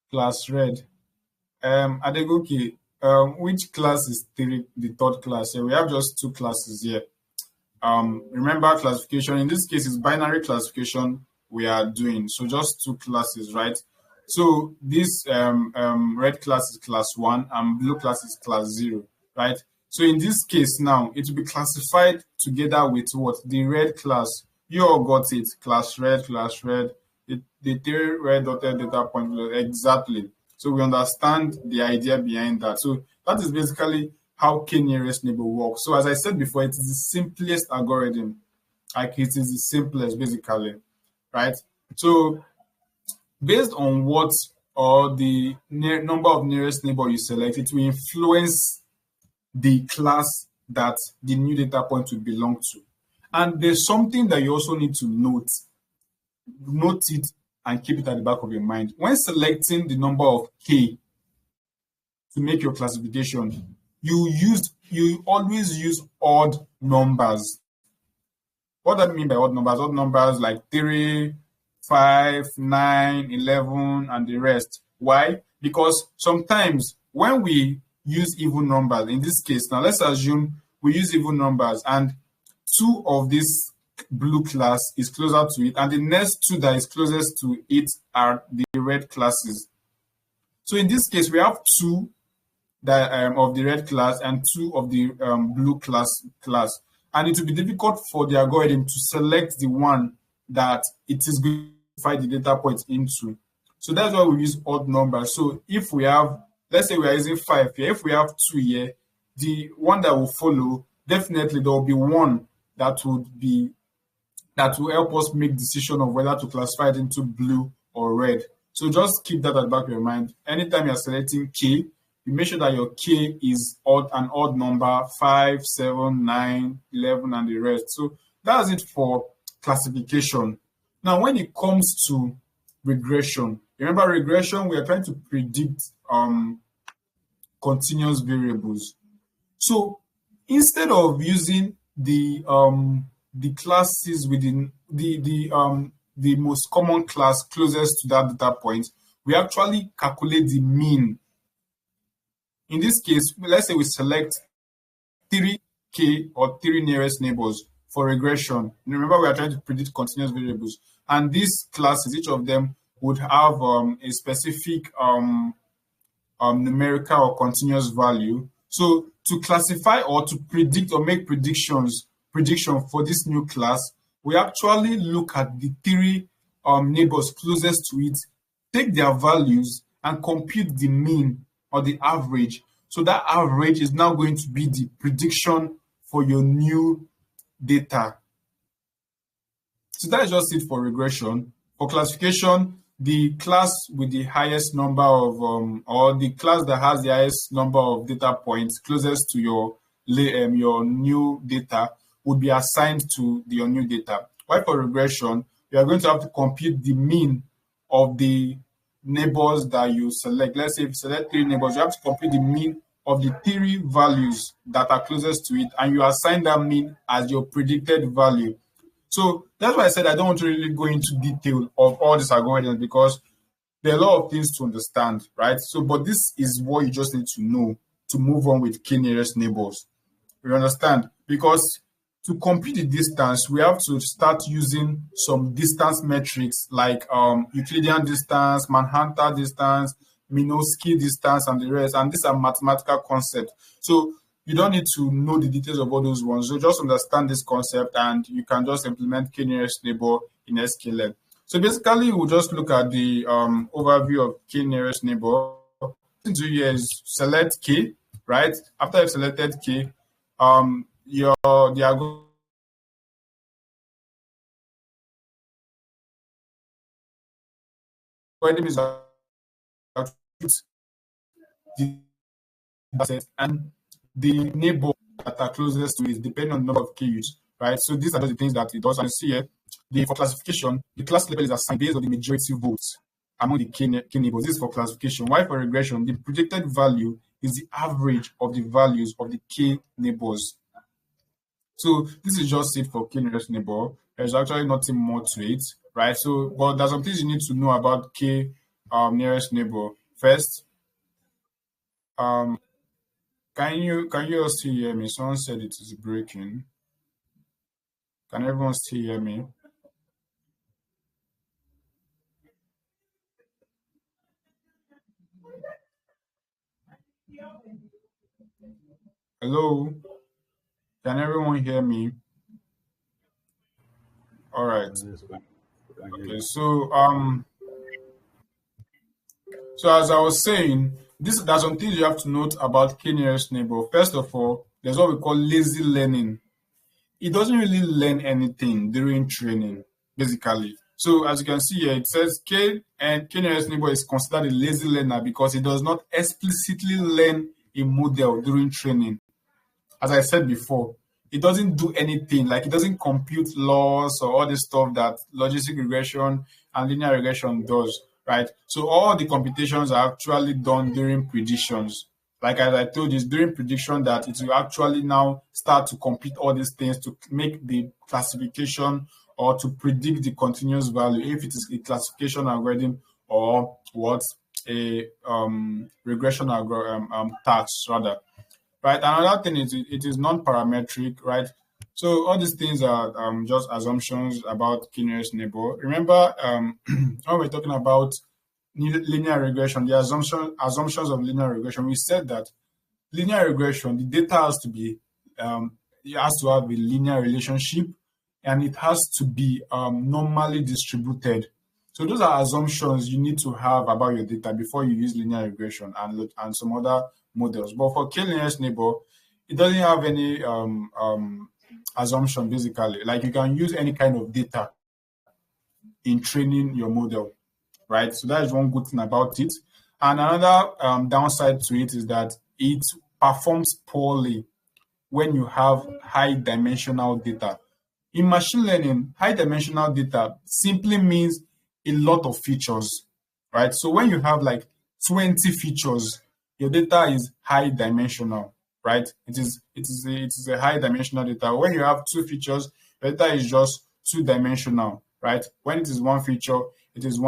class red. Adegoki, which class is 3, the third class? Yeah, we have just 2 classes here. Remember classification, in this case, it's binary classification we are doing. So just 2 classes, right? So this red class is class 1 and blue class is class 0, right? So in this case now, it will be classified together with what? The red class. You all got it, class red, the 3 red dotted data point, exactly. So we understand the idea behind that. So that is basically how K nearest neighbor works. So as I said before, it is the simplest algorithm. Like it is the simplest basically, right? So based on what or the number of nearest neighbor you select, it will influence the class that the new data point will belong to. And there's something that you also need to note. Note it and keep it at the back of your mind. When selecting the number of K to make your classification, you always use odd numbers. What do I mean by odd numbers? Odd numbers like 3, 5, 9, 11, and the rest. Why? Because sometimes when we use even numbers, in this case, now let's assume we use even numbers and 2 of this blue class is closer to it, and the next 2 that is closest to it are the red classes. So in this case, we have 2 that of the red class and 2 of the blue class, and it will be difficult for the algorithm to select the one that it is going to find the data point into. So that's why we use odd numbers. So if we have, let's say we are using 5 here, if we have 2 here, the one that will follow, definitely there will be one that will help us make decision of whether to classify it into blue or red. So just keep that at the back of your mind. Anytime you're selecting K, you make sure that your K is an odd number, 5, 7, 9, 11, and the rest. So that's it for classification. Now, when it comes to regression, remember regression, we are trying to predict continuous variables. So instead of using the classes within the most common class closest to that data point, we actually calculate the mean. In this case, let's say we select 3K or 3 nearest neighbors for regression. Remember, we are trying to predict continuous variables, and these classes, each of them would have a specific numerical or continuous value. So to classify or to predict or make prediction for this new class, we actually look at the 3 neighbors closest to it, take their values and compute the mean or the average. So that average is now going to be the prediction for your new data. So that is just it for regression. For classification, the class with the highest number of, or the class that has the highest number of data points closest to your new data would be assigned to your new data. While for regression, you are going to have to compute the mean of the neighbors that you select. Let's say if you select 3 neighbors, you have to compute the mean of the three values that are closest to it, and you assign that mean as your predicted value. So that's why I said I don't want to really go into detail of all these algorithms, because there are a lot of things to understand, right? So, but this is what you just need to know to move on with k nearest neighbors. You understand? Because to compute the distance, we have to start using some distance metrics like Euclidean distance, Manhattan distance, Minkowski distance, and the rest. And these are mathematical concepts. So you don't need to know the details of all those ones. So just understand this concept, and you can just implement k nearest neighbor in Scikit-Learn. So basically, we'll just look at the overview of k nearest neighbor. What you do here is select k, right? After you've selected k, the algorithm is the asset and the neighbor that are closest to it, depending on the number of k used, right? So these are just the things that it does. And see here, for classification, the class level is assigned based on the majority votes among the k neighbors. This is for classification. While for regression, the predicted value is the average of the values of the k neighbors. So this is just it for k nearest neighbor. There's actually nothing more to it, right? So, but there's some things you need to know about k nearest neighbor. First, can you all still hear me? Someone said it is breaking. Can everyone still hear me? Hello? Can everyone hear me? All right. Yes, we can hear Okay. you. So as I was saying, there's some things you have to note about k nearest neighbor. First of all, there's what we call lazy learning. It doesn't really learn anything during training, basically. So as you can see here, it says k nearest neighbor is considered a lazy learner because it does not explicitly learn a model during training. As I said before, it doesn't do anything, like it doesn't compute laws or all this stuff that logistic regression and linear regression does, right? So all the computations are actually done during predictions. Like as I told you, it's during prediction that it will actually now start to compute all these things to make the classification or to predict the continuous value, if it is a classification algorithm or what a regression algorithm task rather. Right. Another thing is it is non-parametric, right? So all these things are just assumptions about k nearest neighbor. Remember, when we're talking about linear regression, the assumptions of linear regression, we said that linear regression, the data has to be it has to have a linear relationship, and it has to be normally distributed. So those are assumptions you need to have about your data before you use linear regression and some other models. But for k nearest neighbor, it doesn't have any assumption basically. Like you can use any kind of data in training your model, right? So that is one good thing about it. And another downside to it is that it performs poorly when you have high dimensional data. In machine learning, high dimensional data simply means a lot of features, right? So when you have like 20 features, your data is high dimensional, right? It is a high dimensional data. When you have two features, your data is just two dimensional, right? When it is one feature, it is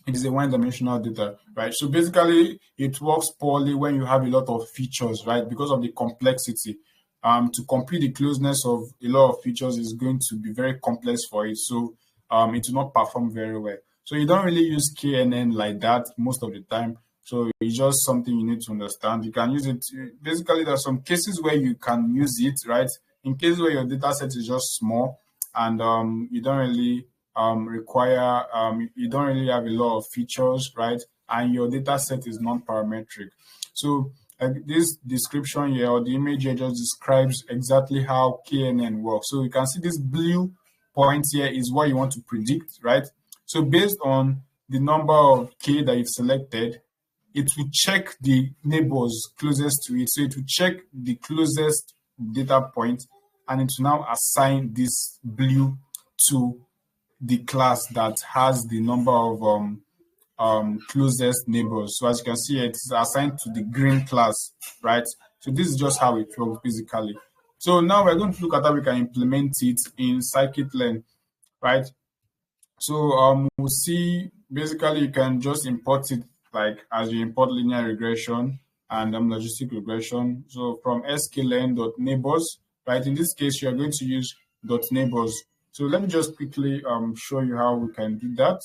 it is a one-dimensional data, right? So basically, it works poorly when you have a lot of features, right? Because of the complexity. To compute the closeness of a lot of features is going to be very complex for it. So it will not perform very well. So you don't really use KNN like that most of the time. So it's just something you need to understand. You can use it. Basically, there are some cases where you can use it, right? In cases where your data set is just small and you don't really require you don't really have a lot of features, right? And your data set is non-parametric. So this description here or the image here just describes exactly how KNN works. So you can see this blue point here is what you want to predict, right? So based on the number of K that you've selected, it will check the neighbors closest to it. So it will check the closest data point and it will now assign this blue to the class that has the number of closest neighbors. So as you can see, it's assigned to the green class, right? So this is just how it works basically. So now we're going to look at how we can implement it in Scikit-Learn, right? So we'll see basically you can just import it like as you import linear regression and logistic regression. So from sklearn.neighbors, right? In this case, you are going to use .neighbors. So let me just quickly show you how we can do that,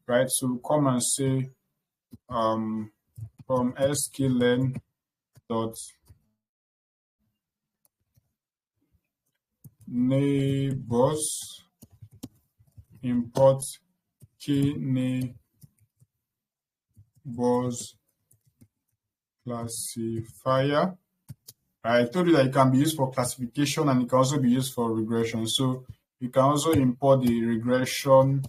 right? So come and say from sklearn dot neighbors import KNN classifier. I told you that it can be used for classification and it can also be used for regression. So you can also import the regression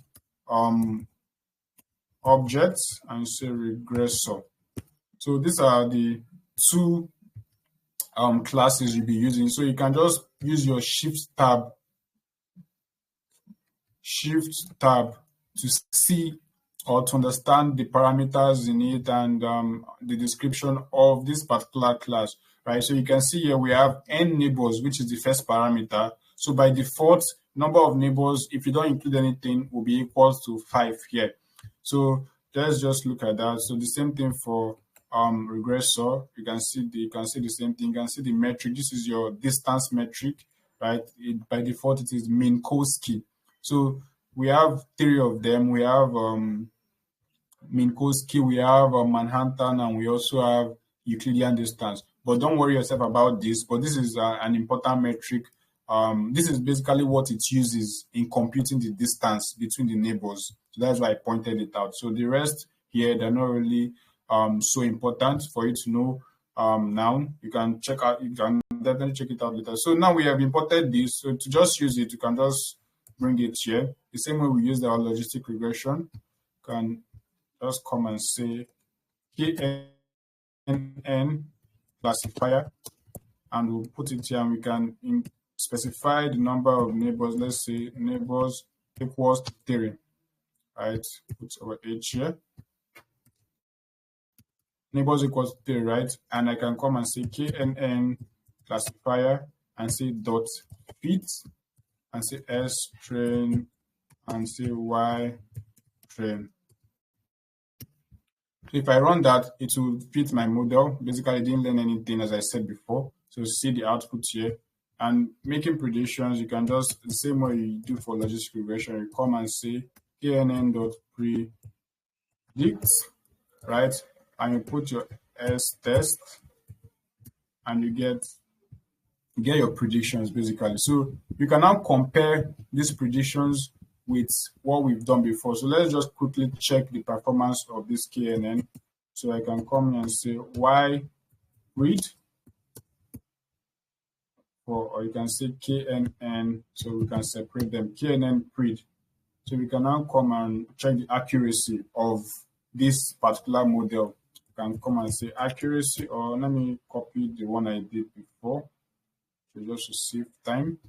objects and say regressor. So these are the two classes you'll be using. So you can just use your shift tab to see or to understand the parameters in it and the description of this particular class, right? So you can see here we have n neighbors, which is the first parameter. So by default, number of neighbors, if you don't include anything, will be equal to 5 here. So let's just look at that. So the same thing for regressor. You can see the same thing. You can see the metric. This is your distance metric, right? By default, it is Minkowski. So we have 3 of them. We have Minkowski, we have Manhattan, and we also have Euclidean distance. But don't worry yourself about this. But this is an important metric. This is basically what it uses in computing the distance between the neighbors. So that's why I pointed it out. So the rest here, they're not really so important for you to know now. You can check out, you can definitely check it out later. So now we have imported this. So to just use it, you can just bring it here. The same way we use our logistic regression. You can just come and say KNN classifier, and we'll put it here, and we can specify the number of neighbors. Let's say neighbors equals 3, right? Put our H here. Neighbors equals 3, right? And I can come and say KNN classifier and say dot fit and say S train and say Y train. So if I run that, it will fit my model. Basically, I didn't learn anything, as I said before. So see the output here. And making predictions, you can just, the same way you do for logistic regression, you come and say knn.predict, right? And you put your S test, and you get your predictions, basically. So you can now compare these predictions with what we've done before. So let's just quickly check the performance of this KNN. So I can come here and say Y read, or you can say KNN, so we can separate them, KNN read. So we can now come and check the accuracy of this particular model. You can come and say accuracy, or let me copy the one I did before. So just to save time.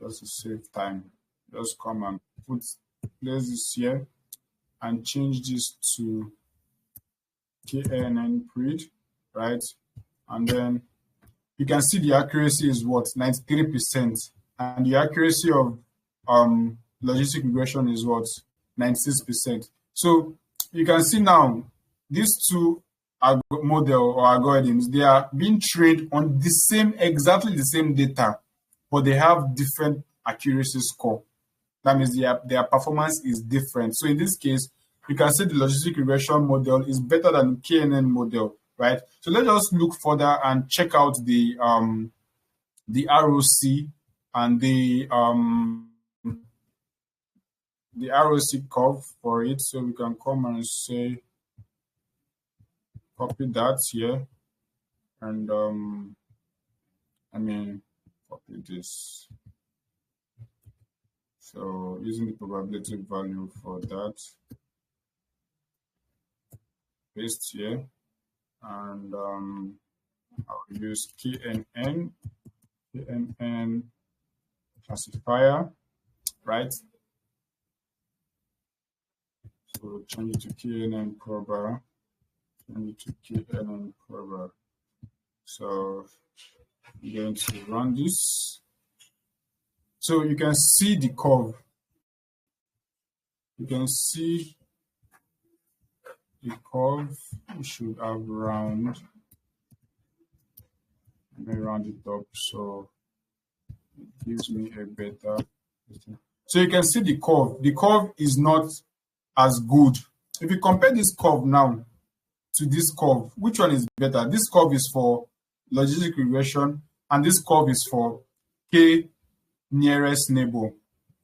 Just to save time, just come and place this here and change this to KNN read, right? And then you can see the accuracy is what, 93%, and the accuracy of logistic regression is what, 96%. So you can see now these two model or algorithms, they are being trained on the same, exactly the same data, but they have different accuracy score. That means their performance is different. So in this case, you can say the logistic regression model is better than KNN model, right? So let's just look further and check out the ROC and the ROC curve for it. So we can come and say, copy that here, and copy this. So using the probability value for that, paste here, and I'll use KNN classifier, right? to change it to KNN proper. Change it to KNN proper. So I'm going to run this. So you can see the curve. You can see the curve. We should have round. Let me round it up so it gives me a better. So you can see the curve. The curve is not as good. If you compare this curve now to this curve, which one is better? This curve is for logistic regression, and this curve is for K nearest neighbor.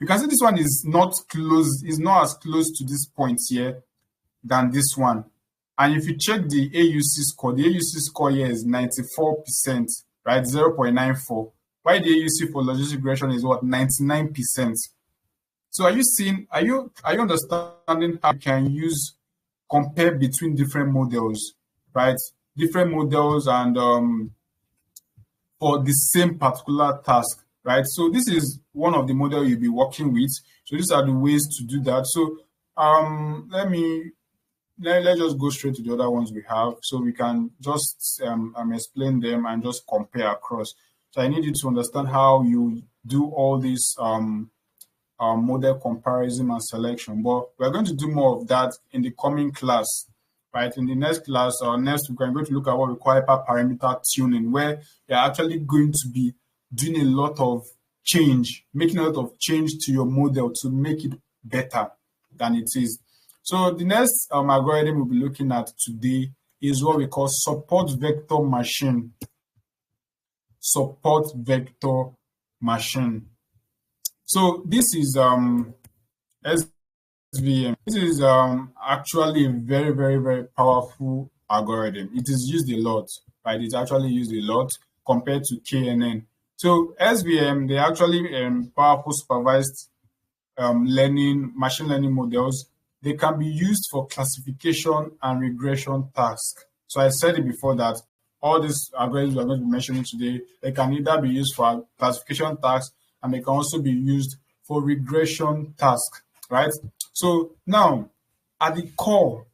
You can see this one is not close, is not as close to this point here than this one. And if you check the AUC score, the AUC score here is 94%, right? 0.94. While the AUC for logistic regression is what? 99%. So are you seeing, are you understanding how you can compare between different models, right? Different models and for the same particular task, right? So this is one of the models you'll be working with. So these are the ways to do that. So let's just go straight to the other ones we have, so we can just explain them and just compare across. So I need you to understand how you do all this model comparison and selection. But we're going to do more of that in the coming class, right? In the next class or next week, we're going to look at what we call hyperparameter tuning, where you're actually going to be doing a lot of change, making a lot of change to your model to make it better than it is. So the next algorithm we'll be looking at today is what we call support vector machine. Support vector machine. So this is SVM. This is actually a very, very, very powerful algorithm. It is used a lot, right? It's actually used a lot compared to KNN. So SVM, they actually powerful supervised machine learning models. They can be used for classification and regression tasks. So I said it before that all these algorithms we're going to be mentioning today, they can either be used for classification tasks and they can also be used for regression tasks, right? So now, at the core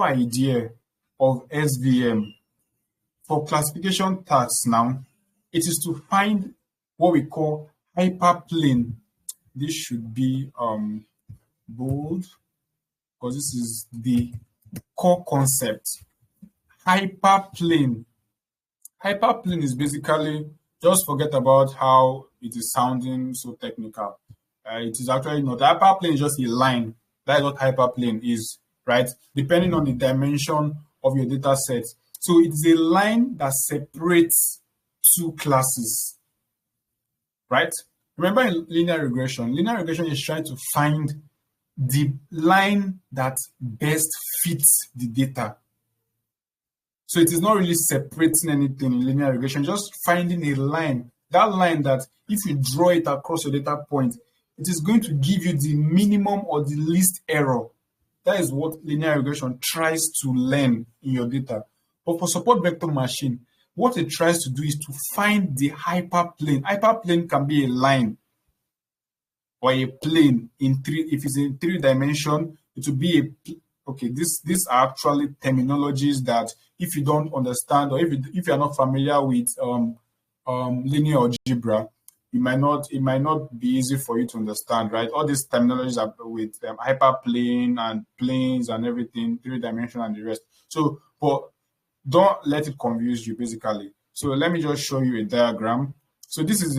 idea of SVM for classification tasks now, it is to find what we call hyperplane. This should be bold, because this is the core concept. Hyperplane. Hyperplane is basically, just forget about how it is sounding so technical. It is actually not. Hyperplane is just a line. That is what hyperplane is, right? Depending on the dimension of your data set. So it's a line that separates two classes, right? Remember in linear regression is trying to find the line that best fits the data. So it is not really separating anything in linear regression, just finding a line. That line that if you draw it across your data point, it is going to give you the minimum or the least error. That is what linear regression tries to learn in your data. But for support vector machine, what it tries to do is to find the hyperplane. Hyperplane can be a line or a plane in three. If it's in 3 dimension, it will be a, okay, these are actually terminologies that if you don't understand, or if you're not familiar with linear algebra, it might not be easy for you to understand, right? All these terminologies are with hyperplane and planes and everything, 3 dimension and the rest. So, but don't let it confuse you, basically. So let me just show you a diagram. So this is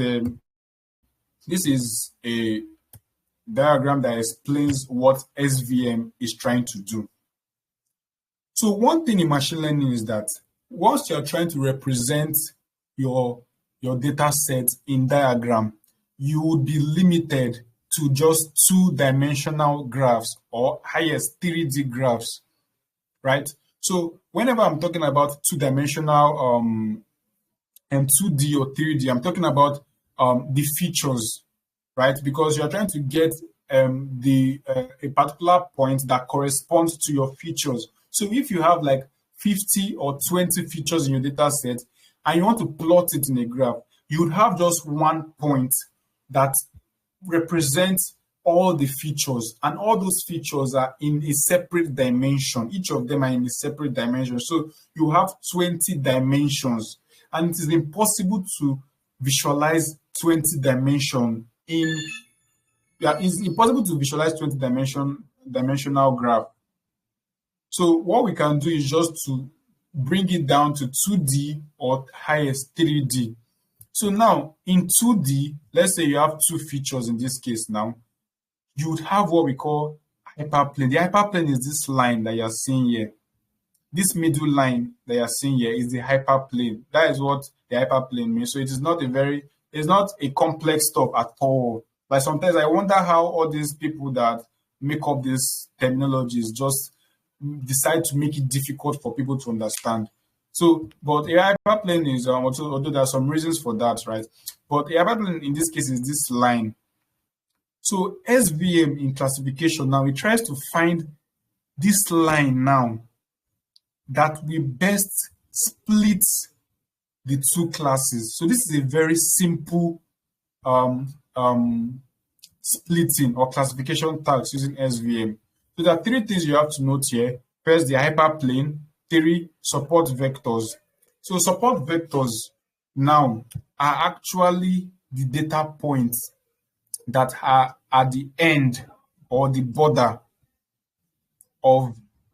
a diagram that explains what SVM is trying to do. So one thing in machine learning is that once you're trying to represent your data set in diagram, you would be limited to just 2-dimensional graphs or highest 3D graphs, right? So whenever I'm talking about 2-dimensional and 2D or 3D, I'm talking about the features, right? Because you're trying to get a particular point that corresponds to your features. So if you have like 50 or 20 features in your data set and you want to plot it in a graph, you would have just one point that represents all the features, and all those features are in a separate dimension. Each of them are in a separate dimension. So you have 20 dimensions, and it is impossible to visualize 20 dimension in it's impossible to visualize 20 dimensional graph. So what we can do is just to bring it down to 2D or highest 3D. So now in 2D, let's say you have two features in this case now, you would have what we call hyperplane. The hyperplane is this line that you're seeing here. This middle line that you're seeing here is the hyperplane. That is what the hyperplane means. So it is not it's not a complex stuff at all. But sometimes I wonder how all these people that make up these terminologies just decide to make it difficult for people to understand. So, but a hyperplane is although there are some reasons for that, right? But a hyperplane in this case is this line. So SVM in classification now, it tries to find this line now that will best split the two classes. So this is a very simple splitting or classification tags using SVM. So there are three things you have to note here. First, the hyperplane. 3, support vectors. So support vectors now are actually the data points that are at the end or the border of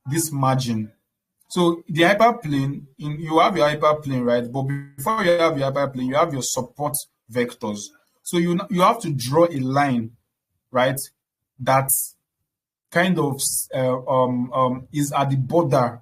this margin. So the hyperplane, you have your hyperplane, right? But before you have your hyperplane, you have your support vectors. So you have to draw a line, right? That kind of is at the border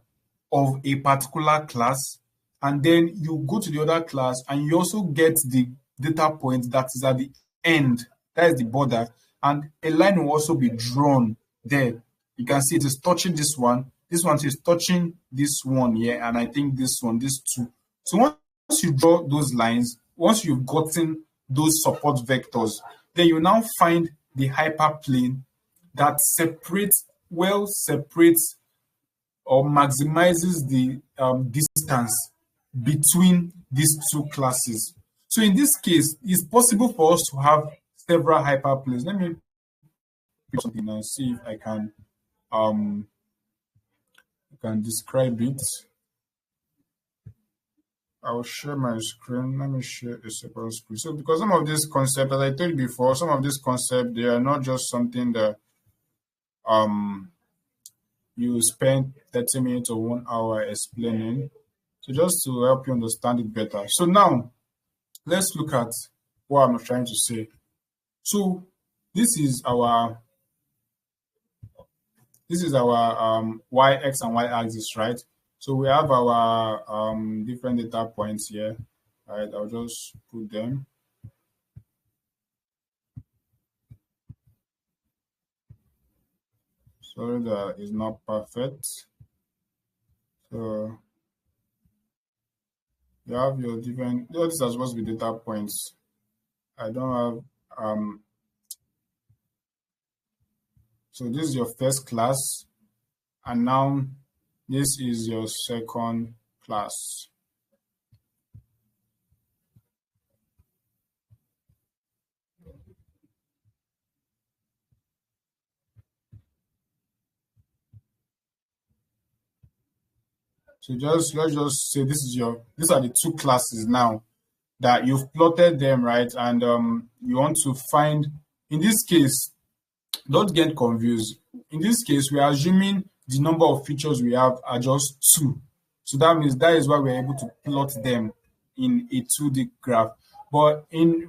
of a particular class, and then you go to the other class and you also get the data point that is at the end, that is the border, and a line will also be drawn there. You can see it is touching this one is touching this one here, and I think this one, these two. So once you draw those lines, once you've gotten those support vectors, then you now find the hyperplane that separates or maximizes the distance between these two classes. So in this case, it's possible for us to have several hyperplanes. Let me put something and see if I can describe it. I'll share my screen. Let me share a separate screen. So because some of these concepts, as I told you before, some of these concepts, they are not just something that you spend 30 minutes or 1 hour explaining. So just to help you understand it better. So now let's look at what I'm trying to say. So this is our y, x, and y axis, right? So we have our different data points here, right? I'll just put them. Sorry, that is not perfect. So you have your different, these are supposed to be data points. I don't have so this is your first class, and now this is your second class. So let's just say these are the two classes now that you've plotted them, right? And you want to find, in this case, don't get confused. In this case, we are assuming the number of features we have are just 2. So that means that is why we're able to plot them in a 2D graph. But in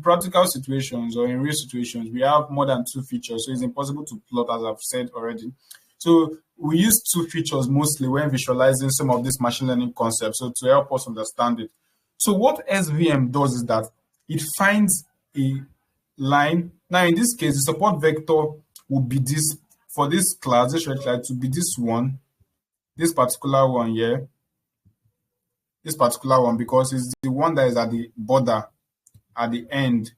practical situations or in real situations, we have more than 2 features. So it's impossible to plot, as I've said already. So we use 2 features mostly when visualizing some of these machine learning concepts, so to help us understand it. So what SVM does is that it finds a line. Now, in this case, the support vector will be this, for this class, this red line to be this one, this particular one here, this particular one, because it's the one that is at the border, at the end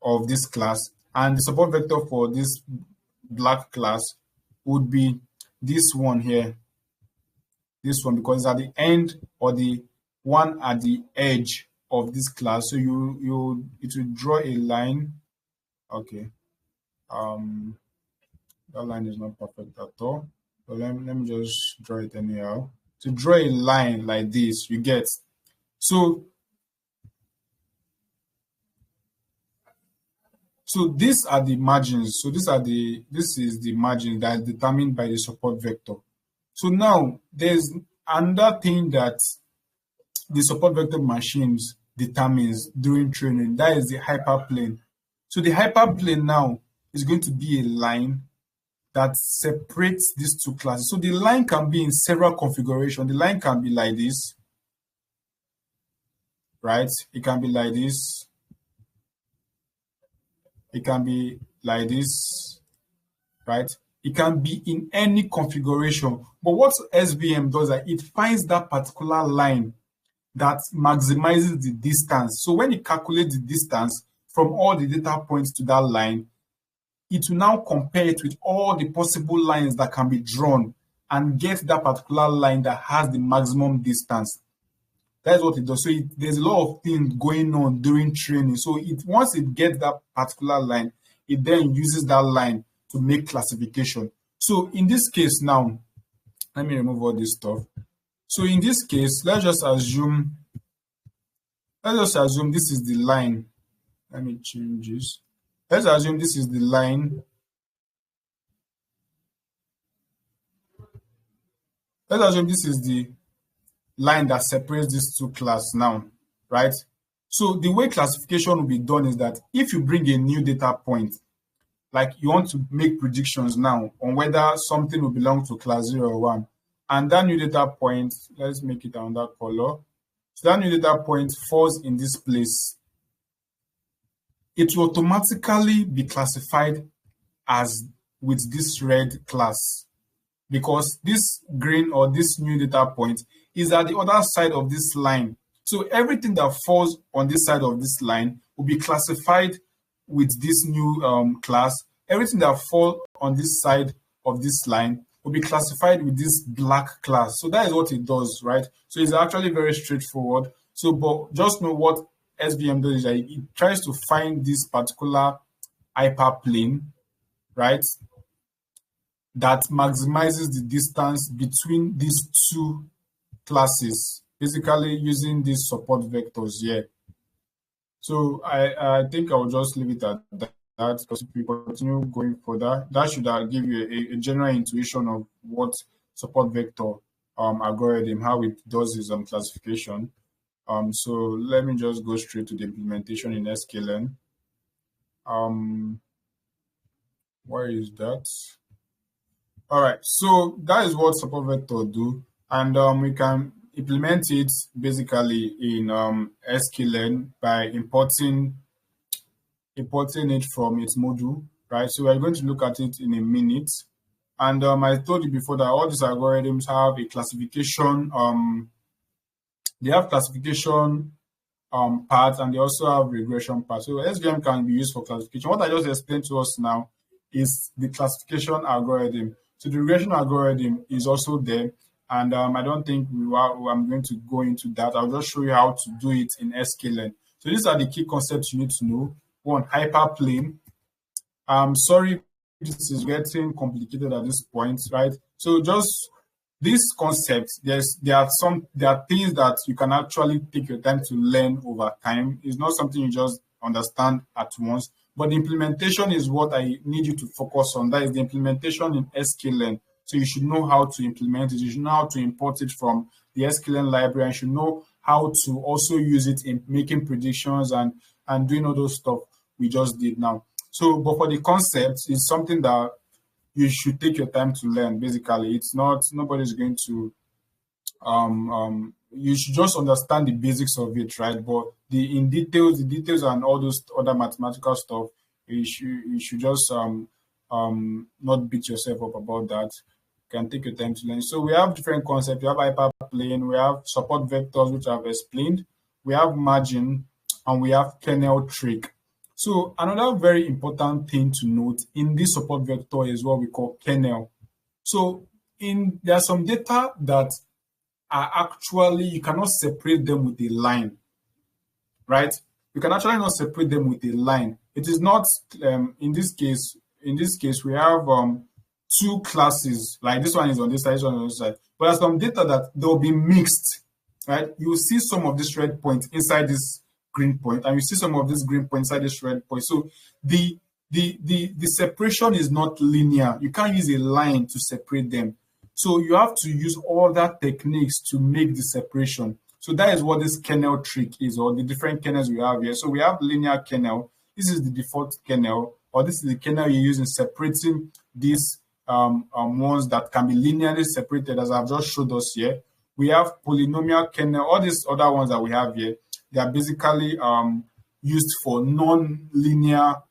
of this class. And the support vector for this black class would be this one here, this one, because it's at the end or the one at the edge of this class. So it will draw a line Okay. That line is not perfect at all. So let me just draw it anyhow. To draw a line like this, you get. So these are the margins. So this is the margin that is determined by the support vector. So now there's another thing that the support vector machines determines during training. That is the hyperplane. So the hyperplane now is going to be a line that separates these two classes. So the line can be in several configurations. The line can be like this, right? It can be like this. It can be like this, right? It can be in any configuration. But what SVM does is that it finds that particular line that maximizes the distance. So when it calculates the distance from all the data points to that line, it will now compare it with all the possible lines that can be drawn and get that particular line that has the maximum distance. That's what it does. So there's a lot of things going on during training. So once it gets that particular line, it then uses that line to make classification. So in this case now, let me remove all this stuff. So in this case, let's just assume this is the line. Let me change this. Let's assume this is the line. Let's assume this is the line that separates these two classes now, right? So the way classification will be done is that if you bring a new data point, like you want to make predictions now on whether something will belong to class 0 or 1, and that new data point, let's make it another color. So that new data point falls in this place. It will automatically be classified as with this red class because this green or this new data point is at the other side of this line. So everything that falls on this side of this line will be classified with this new class. Everything that falls on this side of this line will be classified with this black class. So that is what it does, right? So it's actually very straightforward. So, but just know what SVM does is that it tries to find this particular hyperplane, right, that maximizes the distance between these two classes, basically using these support vectors here. So I think I'll just leave it at that because if we continue going further, that should give you a general intuition of what support vector algorithm, how it does its classification. So let me just go straight to the implementation in Scikit-Learn. Where is that? All right, so that is what support vector do, and we can implement it basically in Scikit-Learn by importing it from its module, right? So we're going to look at it in a minute. And I told you before that all these algorithms have a classification. They have classification part, and they also have regression part. So SVM can be used for classification. What I just explained to us now is the classification algorithm. So the regression algorithm is also there, and I don't think I'm going to go into that. I'll just show you how to do it in Scikit-Learn. So these are the key concepts you need to know. One, hyperplane. Sorry, this is getting complicated at this point, right? So just this concept, there are things that you can actually take your time to learn over time. It's not something you just understand at once, but the implementation is what I need you to focus on. That is the implementation in Scikit-Learn. So you should know how to implement it. You should know how to import it from the Scikit-Learn library, and you should know how to also use it in making predictions and doing all those stuff we just did now. So, but for the concept, it's something that you should take your time to learn. Basically, it's not, nobody's going to you should just understand the basics of it, right? But the details and all those other mathematical stuff, you should just not beat yourself up about that. You can take your time to learn. So we have different concepts. We have hyperplane, we have support vectors, which I've explained, we have margin, and we have kernel trick. So another very important thing to note in this support vector is what we call kernel. So there are some data that are actually, you cannot separate them with a line, right? You can actually not separate them with a line. it is not in this case. In this case, we have two classes. Like this one is on this side, this one on this side. But there's some data that they'll be mixed, right? You will see some of this red point inside this green point, and you see some of this green point inside this red point. So the separation is not linear. You can't use a line to separate them. So you have to use other techniques to make the separation. So that is what this kernel trick is, or the different kernels we have here. So we have linear kernel. This is the default kernel, or this is the kernel you use in separating these ones that can be linearly separated, as I've just showed us here. We have polynomial kernel. All these other ones that we have here, they are basically used for non-linear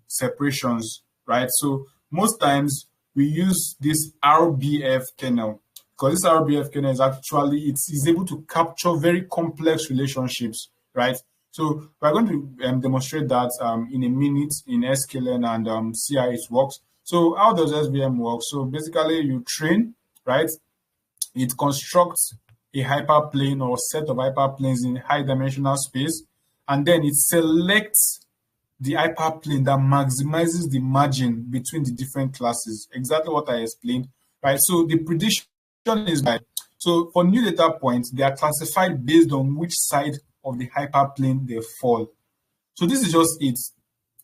separations, right? So most times we use this RBF kernel, because this RBF kernel is actually, it is able to capture very complex relationships, right? So we're going to demonstrate that in a minute in Scikit-Learn and see how it works. So how does SVM work? So basically you train, right? It constructs a hyperplane or set of hyperplanes in high dimensional space, and then it selects the hyperplane that maximizes the margin between the different classes. Exactly what I explained, right? So the prediction is like, so for new data points, they are classified based on which side of the hyperplane they fall. So this is just it.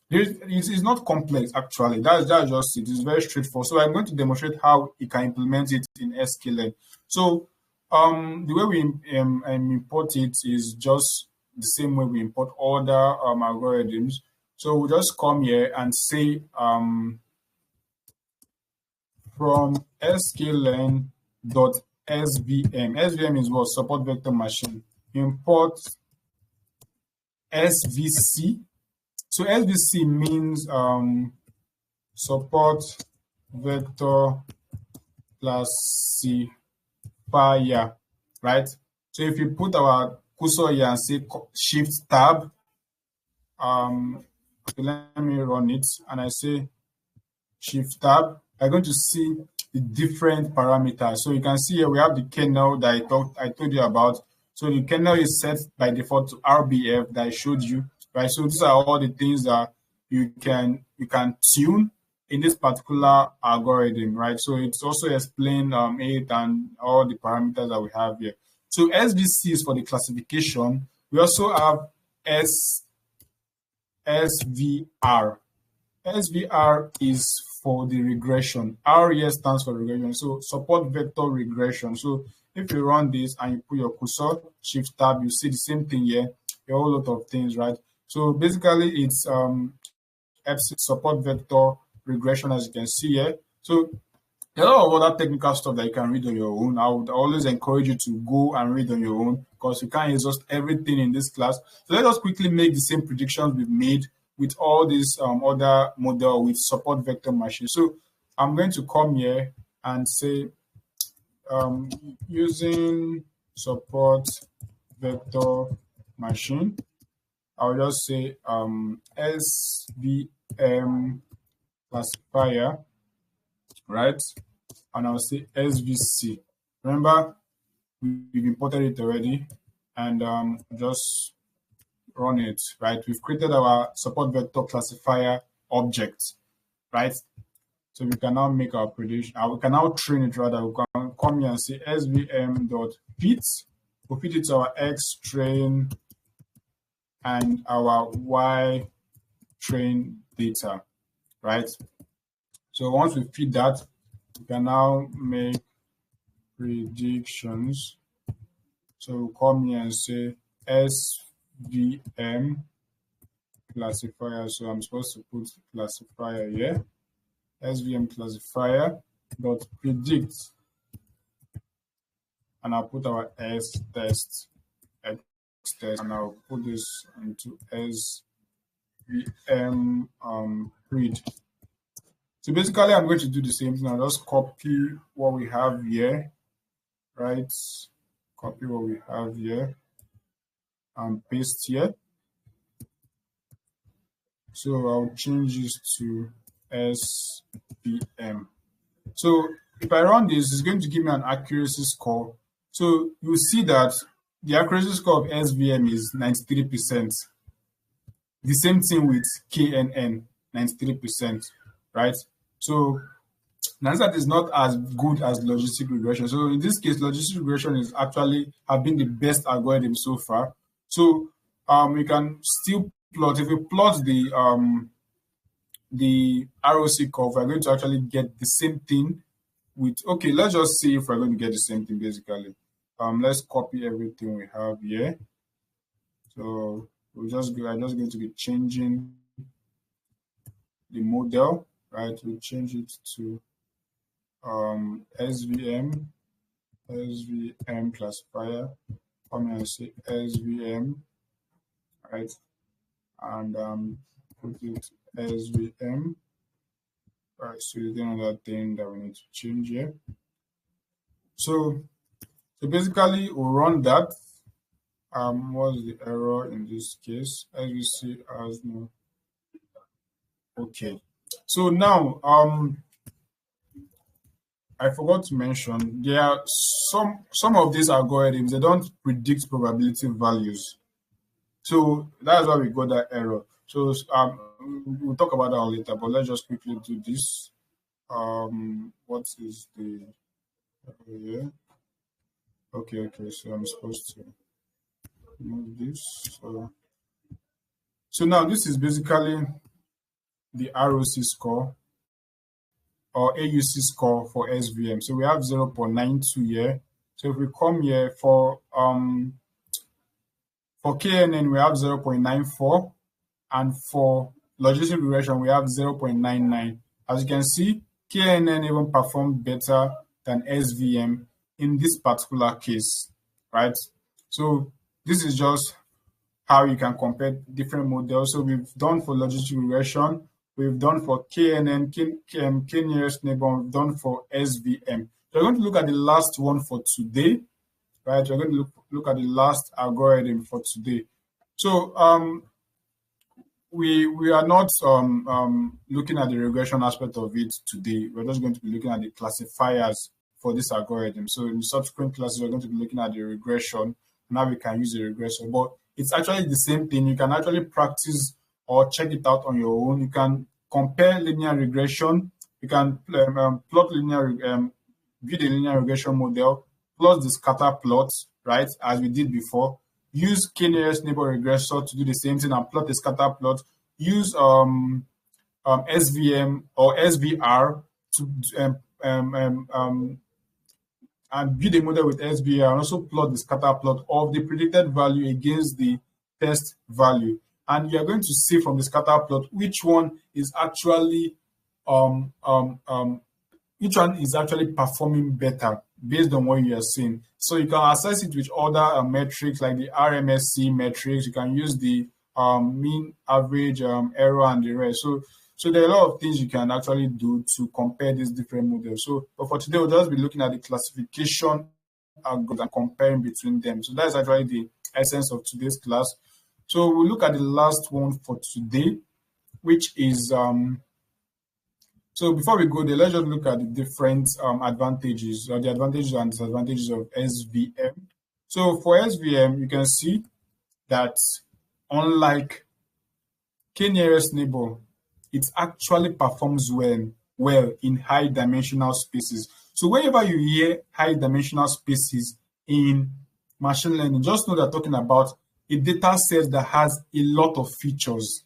It is not complex, actually. That's just it. It's very straightforward. So I'm going to demonstrate how you can implement it in Scikit-Learn. So the way we import it is just the same way we import other algorithms. So we'll just come here and say from Scikit-Learn .svm. SVM is what? Support vector machine. Import SVC. So SVC means support vector classifier, right? So if you put our cursor here and say Shift Tab, okay, let me run it, and I say Shift Tab, I'm going to see the different parameters. So you can see here we have the kernel that I told you about. So the kernel is set by default to RBF that I showed you, right? So these are all the things that you can tune in this particular algorithm, right? So it's also explained it and all the parameters that we have here. So SVC is for the classification. We also have SVR. SVR is for the regression. R here stands for regression. So support vector regression. So if you run this and you put your cursor, Shift Tab, you see the same thing here. A whole lot of things, right? So basically, it's support vector regression, as you can see here. So a lot of other technical stuff that you can read on your own. I would always encourage you to go and read on your own, because you can't exhaust everything in this class. So let us quickly make the same predictions we've made with all these other model with support vector machine. So I'm going to come here and say using support vector machine, I'll just say SVM classifier, right? And I'll say SVC. Remember, we've imported it already, and just run it, right? We've created our support vector classifier object, right? So we can now make our prediction. We can now train it, rather. We can come here and say svm.fit. We'll fit it to our X train and our Y train data, right? So once we feed that, we can now make predictions. So we'll come here and say SVM classifier. So I'm supposed to put classifier here. SVM classifier dot predict, and I'll put our S test, and I'll put this into SVM read. So basically, I'm going to do the same thing. I'll just copy what we have here, right? Copy what we have here and paste here. So I'll change this to SVM. So if I run this, it's going to give me an accuracy score. So you see that the accuracy score of SVM is 93%. The same thing with KNN, 93%, right? So Landsat is not as good as logistic regression. So in this case, logistic regression is actually have been the best algorithm so far. So we can still plot. If we plot the ROC curve, we're going to actually get the same thing with, okay, let's just see if we're going to get the same thing basically. Let's copy everything we have here. So I'm just going to be changing the model, right? We'll change it to SVM classifier. Come here and say SVM, right? And put it SVM. Right, so there's another thing that we need to change here. So basically we'll run that. What's the error in this case? As you see, as no. Okay. So now I forgot to mention there are some of these algorithms, they don't predict probability values. So that's why we got that error. So we'll talk about that later, but let's just quickly do this. What is the yeah? Okay, so I'm supposed to move this. So now this is basically the ROC score or AUC score for SVM. So we have 0.92 here. So if we come here for KNN, we have 0.94, and for logistic regression, we have 0.99. As you can see, KNN even performed better than SVM in this particular case, right? So this is just how you can compare different models. So we've done for logistic regression, we've done for KNN, K nearest neighbor, we've done for SVM. So we're going to look at the last one for today, right? We're going to look at the last algorithm for today. So we are not looking at the regression aspect of it today. We're just going to be looking at the classifiers for this algorithm. So in subsequent classes, we're going to be looking at the regression, and how we can use the regressor. But it's actually the same thing. You can actually practice or check it out on your own. You can compare linear regression. You can plot view the linear regression model, plot the scatter plots, right, as we did before. Use k-nearest neighbor regressor to do the same thing and plot the scatter plot. Use SVM or SVR to and build a model with SVR, and also plot the scatter plot of the predicted value against the test value. And you're going to see from the scatter plot which one is actually performing better based on what you are seeing. So you can assess it with other metrics like the RMSC metrics. You can use the mean, average, error, and the rest. So there are a lot of things you can actually do to compare these different models. But for today, we'll just be looking at the classification algorithm and comparing between them. So that's actually the essence of today's class. So we'll look at the last one for today, which is so before we go there, let's just look at the different advantages, or the advantages and disadvantages of SVM. So for SVM, you can see that unlike k-nearest neighbor, it actually performs well in high dimensional spaces. So whenever you hear high dimensional spaces in machine learning, just know they're talking about a data set that has a lot of features.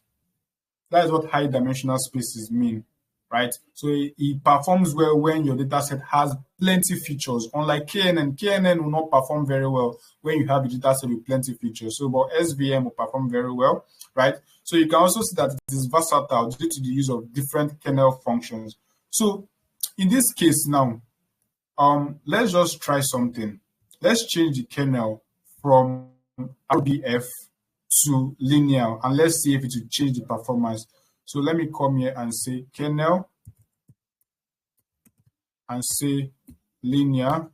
That is what high dimensional spaces mean, right? So it performs well when your data set has plenty of features. Unlike KNN will not perform very well when you have a data set with plenty of features. So but SVM will perform very well, right? So you can also see that it is versatile due to the use of different kernel functions. So in this case now, let's just try something. Let's change the kernel from RBF to linear, and let's see if it will change the performance. So let me come here and say kernel and say linear,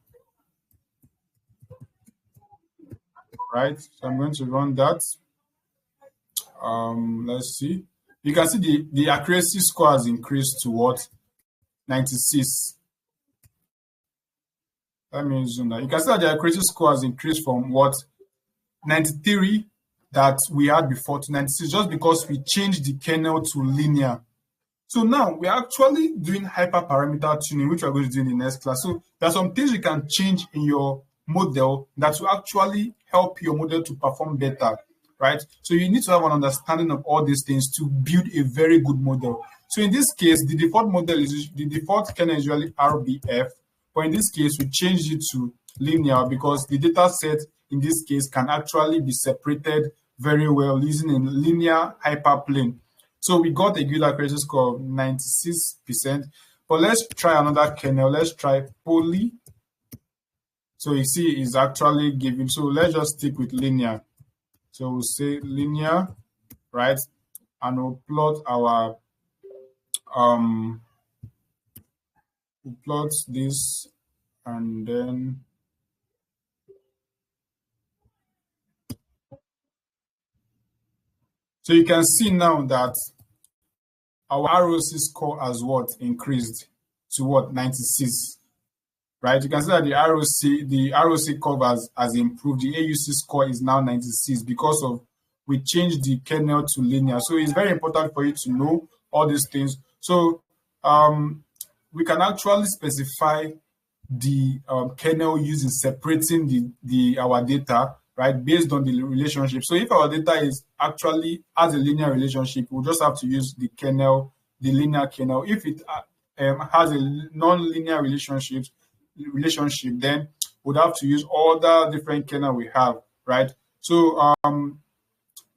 right? So I'm going to run that. Let's see. You can see the accuracy score has increased to what? 96. Let me zoom that. You can see that the accuracy score has increased from what? 93 that we had before to 96 just because we changed the kernel to linear. So now we're actually doing hyperparameter tuning, which we're going to do in the next class. So there are some things you can change in your model that will actually help your model to perform better, right? So you need to have an understanding of all these things to build a very good model. So in this case, the default kernel is usually RBF, but in this case, we changed it to linear because the data set in this case can actually be separated very well using a linear hyperplane. So we got a good accuracy score of 96%. But let's try another kernel. Let's try poly. So you see it's actually giving. So let's just stick with linear. So we'll say linear, right? And we'll plot our we'll plot this, and then so you can see now that our ROC score has what increased to what 96, right? You can see that the ROC curve has improved. The AUC score is now 96 because of we changed the kernel to linear. So it's very important for you to know all these things. So we can actually specify the kernel using separating our data, right, based on the relationship. So if our data is actually has a linear relationship, we'll just have to use the kernel, the linear kernel. If it has a non-linear relationship, then we'd have to use all the different kernel we have, right? So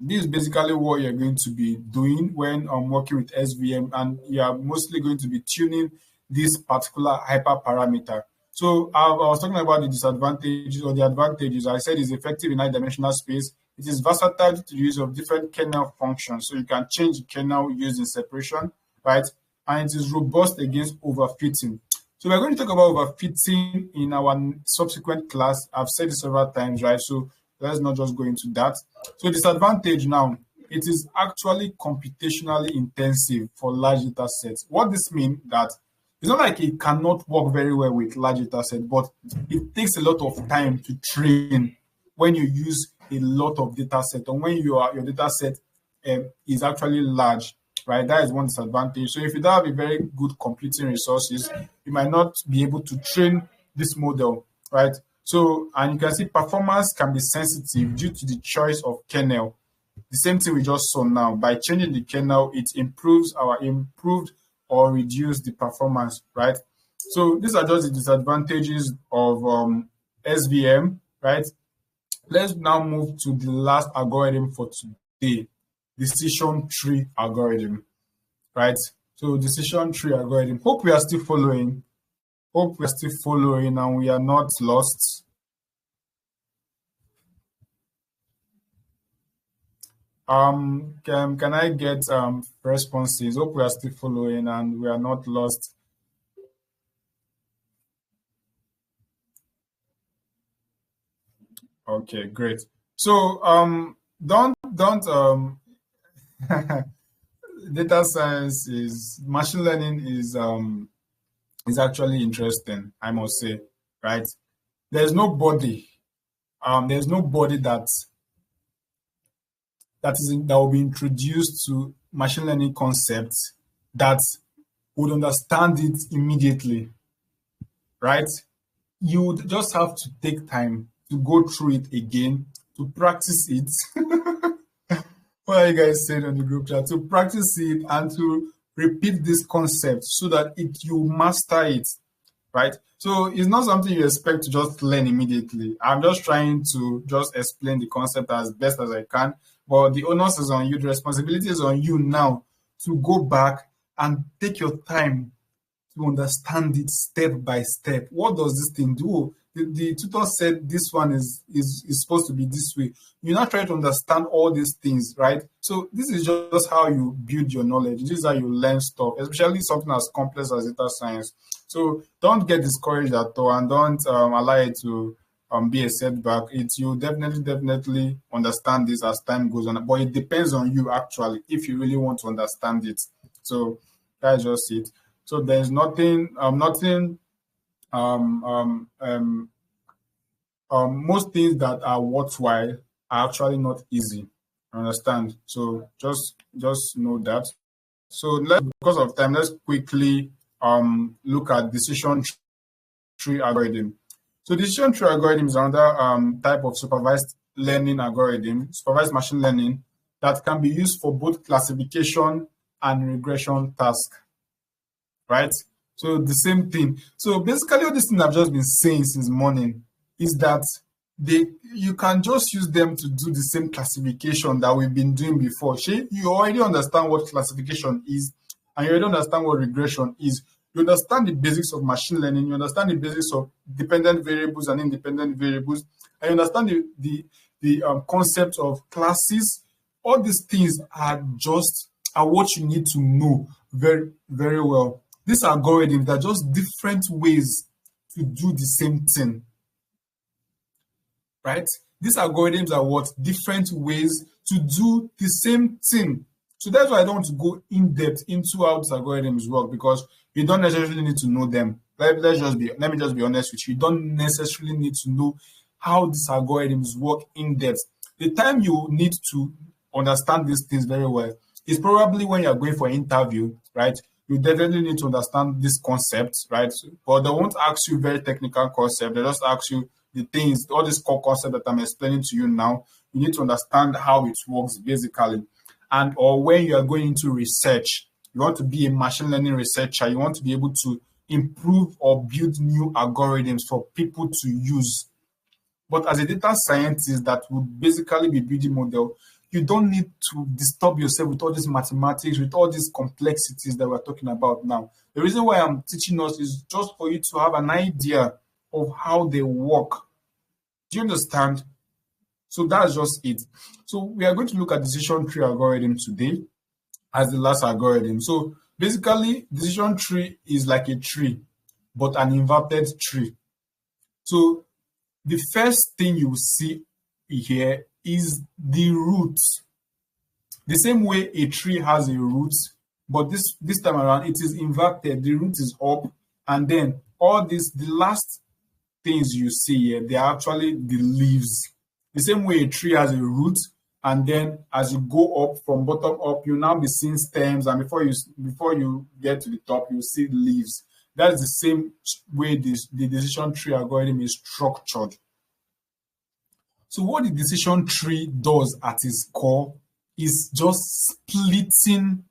this is basically what you're going to be doing when working with SVM, and you are mostly going to be tuning this particular hyperparameter. So I was talking about the disadvantages or the advantages. I said it's effective in high-dimensional space. It is versatile to the use of different kernel functions. So you can change the kernel using separation, right? And it is robust against overfitting. So we're going to talk about overfitting in our subsequent class. I've said it several times, right? So let's not just go into that. So disadvantage now, it is actually computationally intensive for large data sets. What this means that it's not like it cannot work very well with large data set, but it takes a lot of time to train when you use a lot of data set, or when your data set is actually large, right? That is one disadvantage. So if you don't have a very good computing resources, you might not be able to train this model, right? So, and you can see performance can be sensitive due to the choice of kernel. The same thing we just saw now. By changing the kernel, it improved or reduce the performance, right? So these are just the disadvantages of SVM, right? Let's now move to the last algorithm for today, decision tree algorithm, right? So decision tree algorithm. Hope we are still following. Hope we are still following and we are not lost. Can I get responses? Hope we are still following and we are not lost. Okay, great. So don't data science is machine learning is actually interesting, I must say, right? There's nobody that will be introduced to machine learning concepts that would understand it immediately, right? You would just have to take time to go through it again, to practice it. What are you guys saying on the group chat? To practice it and to repeat this concept so that you master it, right? So it's not something you expect to just learn immediately. I'm just trying to just explain the concept as best as I can, but the onus is on you. The responsibility is on you now to go back and take your time to understand it step by step. What does this thing do? The tutor said this one is supposed to be this way. You're not trying to understand all these things, right? So this is just how you build your knowledge. This is how you learn stuff, especially something as complex as data science. So don't get discouraged at all, and don't allow it to be a setback. You definitely understand this as time goes on, but it depends on you actually if you really want to understand it. So that's just it. So there's nothing most things that are worthwhile are actually not easy, Understand? So just know that. So because of time, let's quickly look at decision tree algorithm. So decision tree algorithm is another type of supervised learning algorithm, supervised machine learning, that can be used for both classification and regression tasks, right? So the same thing. So basically, all this thing I've just been saying since morning is that you can just use them to do the same classification that we've been doing before. You already understand what classification is, and you already understand what regression is. You understand the basics of machine learning. You understand the basics of dependent variables and independent variables. And you understand the concept of classes. All these things are what you need to know very, very well. These algorithms are just different ways to do the same thing, right? These algorithms are what? Different ways to do the same thing. So that's why I don't want to go in depth into how these algorithms work, because you don't necessarily need to know them. Let me just be honest with you. You don't necessarily need to know how these algorithms work in depth. The time you need to understand these things very well is probably when you're going for an interview, right? You definitely need to understand these concepts, right? But they won't ask you very technical concepts. They just ask you the things, all these core concepts that I'm explaining to you now. You need to understand how it works basically. And or when you are going into research, you want to be a machine learning researcher, you want to be able to improve or build new algorithms for people to use. But as a data scientist that would basically be building model, you don't need to disturb yourself with all these mathematics, with all these complexities that we're talking about now. The reason why I'm teaching us is just for you to have an idea of how they work. Do you understand? So that's just it. So we are going to look at decision tree algorithm today as the last algorithm. So basically, decision tree is like a tree, but an inverted tree. So the first thing you see here is the root. The same way a tree has a root, but this time around it is inverted. The root is up, and then the last things you see here, they are actually the leaves. The same way a tree has a root, and then as you go up from bottom up, you now be seeing stems, and before you get to the top, you see leaves. That's the same way the decision tree algorithm is structured. So what the decision tree does at its core is just splitting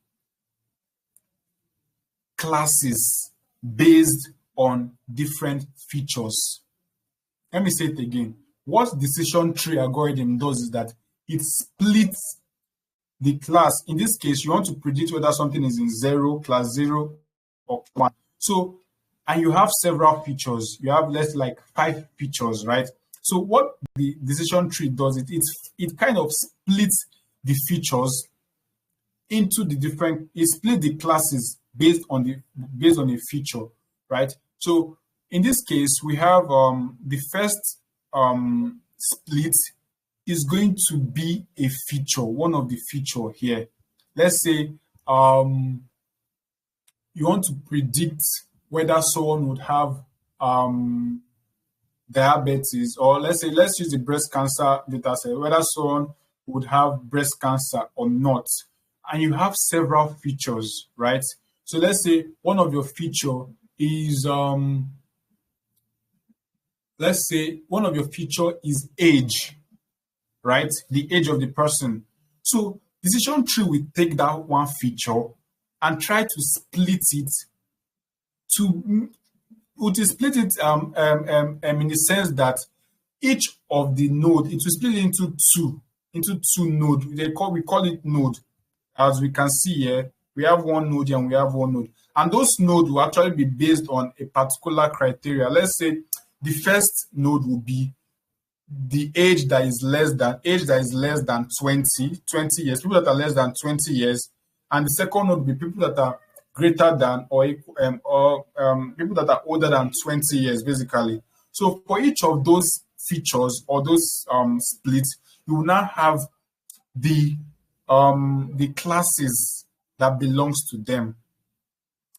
classes based on different features. Let me say it again. What decision tree algorithm does is that it splits the class. In this case, you want to predict whether something is in 0, class 0, or 1. So, and you have several features. You have less like 5 features, right? So what the decision tree does, it kind of splits the features into the different, it splits the classes based on a feature, right? So in this case, we have the first split is going to be a feature, one of the feature here. Let's say you want to predict whether someone would have diabetes, or let's use the breast cancer data set, whether someone would have breast cancer or not. And you have several features, right? So let's say one of your feature is age, right? The age of the person. So decision tree will take that one feature and try to split it in the sense that each of the node, it will split into two nodes. We call it node. As we can see here, we have one node and we have one node. And those nodes will actually be based on a particular criteria. Let's say the first node will be the age that is less than 20 years, people that are less than 20 years. And the second node will be people that are greater than or people that are older than 20 years, basically. So for each of those features or those splits, you will now have the classes that belongs to them.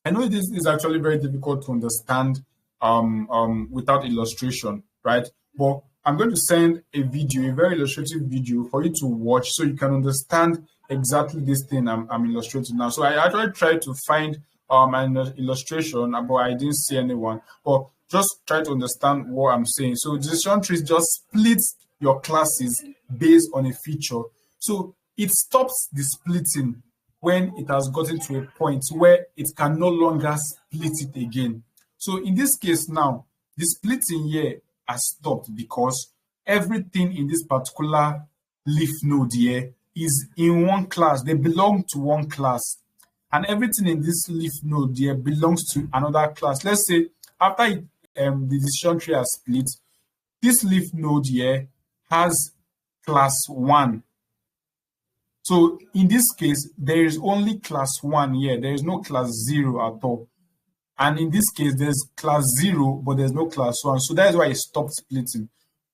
I know this is actually very difficult to understand without illustration, right? But I'm going to send a video, a very illustrative video for you to watch so you can understand exactly this thing I'm illustrating now. So I actually tried to find an illustration, but I didn't see anyone. But just try to understand what I'm saying. So decision trees just splits your classes based on a feature. So it stops the splitting when it has gotten to a point where it can no longer split it again. So in this case now, the splitting here has stopped because everything in this particular leaf node here is in one class. They belong to one class. And everything in this leaf node here belongs to another class. Let's say after the decision tree has split, this leaf node here has class 1. So in this case, there is only class 1 here. There is no class 0 at all. And in this case, there's class 0, but there's no class 1. So that is why it stopped splitting.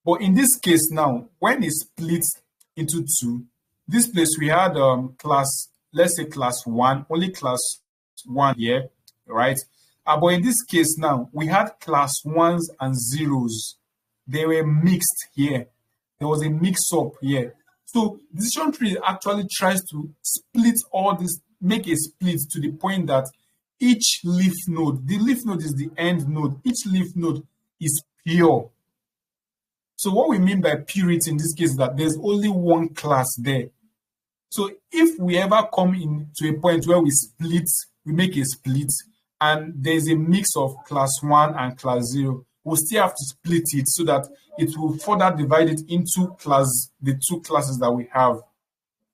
But in this case now, when it splits into 2, this place we had class, let's say class 1, only class 1 here, right? But in this case now, we had class 1s and 0s. They were mixed here. There was a mix-up here. So decision tree actually tries to split all this, make a split to the point that each leaf node, the leaf node is the end node, each leaf node is pure. So what we mean by purity in this case is that there's only one class there. So if we ever come into a point where we split, we make a split, and there's a mix of class 1 and class 0, we'll still have to split it so that it will further divide it into the two classes that we have.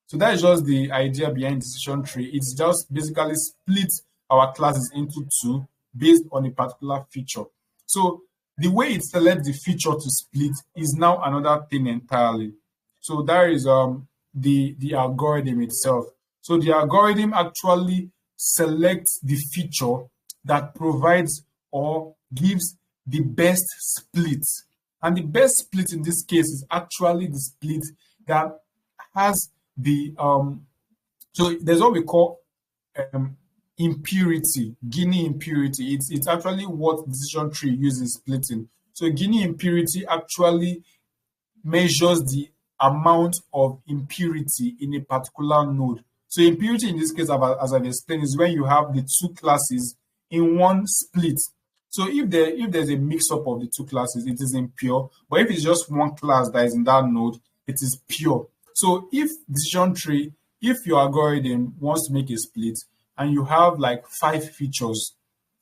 So that is just the idea behind decision tree. It's just basically split our classes into 2 based on a particular feature. So the way it selects the feature to split is now another thing entirely. So that is the algorithm itself. So the algorithm actually selects the feature that provides or gives the best split. And the best split in this case is actually the split that has the so there's what we call impurity, Gini impurity. It's actually what decision tree uses splitting. So Gini impurity actually measures the amount of impurity in a particular node. So impurity in this case, as I've explained, is when you have the two classes in one split. So if there's a mix-up of the two classes, it is impure. But if it's just one class that is in that node, it is pure. So if decision tree, if your algorithm wants to make a split and you have like 5 features,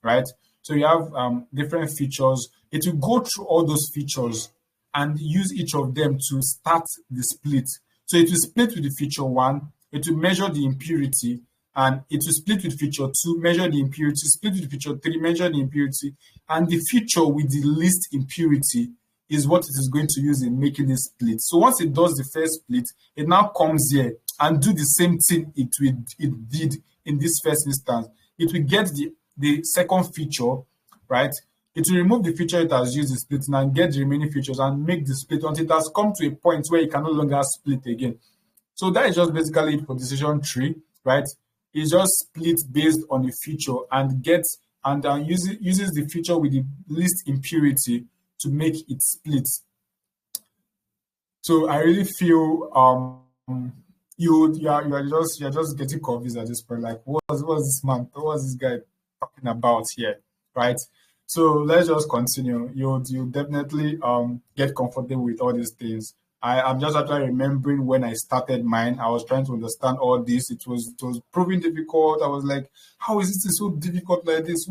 right? So you have different features, it will go through all those features and use each of them to start the split. So it will split with the feature 1, it will measure the impurity, and it will split with feature 2, measure the impurity, split with feature 3, measure the impurity, and the feature with the least impurity is what it is going to use in making this split. So once it does the first split, it now comes here and do the same thing it did in this first instance. It will get the second feature, right? It will remove the feature it has used in splitting and get the remaining features and make the split until it has come to a point where it can no longer split again. So that is just basically it for decision tree, right? It just splits based on the feature and uses the feature with the least impurity to make it split. So I really feel you're just getting confused at this point. Like, what was this guy talking about here, right? So let's just continue. You definitely get comfortable with all these things. I'm just actually remembering when I started mine, I was trying to understand all this. It was proving difficult. I was like, how is it so difficult like this?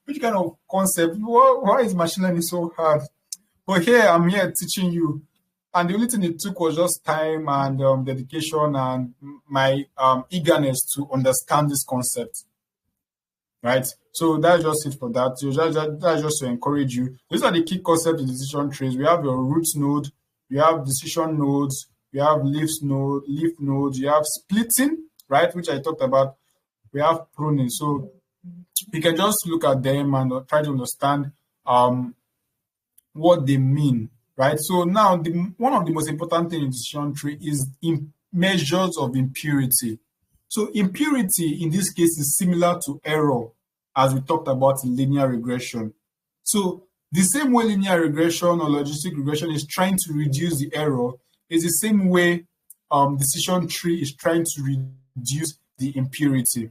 Which kind of concept? Why is machine learning so hard? But here I'm here teaching you. And the only thing it took was just time and dedication and my eagerness to understand this concept. Right? So that's just it for that. So that's just to encourage you. These are the key concepts in decision trees. We have your root node, you have decision nodes, you have leaf nodes, you have splitting, right, which I talked about. We have pruning. So you can just look at them and try to understand what they mean, right? So now one of the most important things in decision tree is measures of impurity. So impurity in this case is similar to error, as we talked about in linear regression. So The same way linear regression or logistic regression is trying to reduce the error is the same way decision tree is trying to reduce the impurity.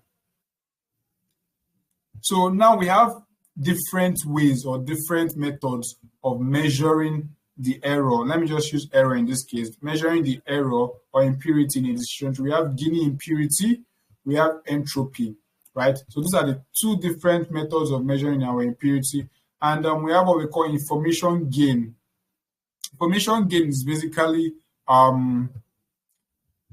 So now we have different ways or different methods of measuring the error. Let me just use error in this case. Measuring the error or impurity in a decision tree. We have Gini impurity, we have entropy, right? So these are the two different methods of measuring our impurity. And we have what we call information gain. Information gain is basically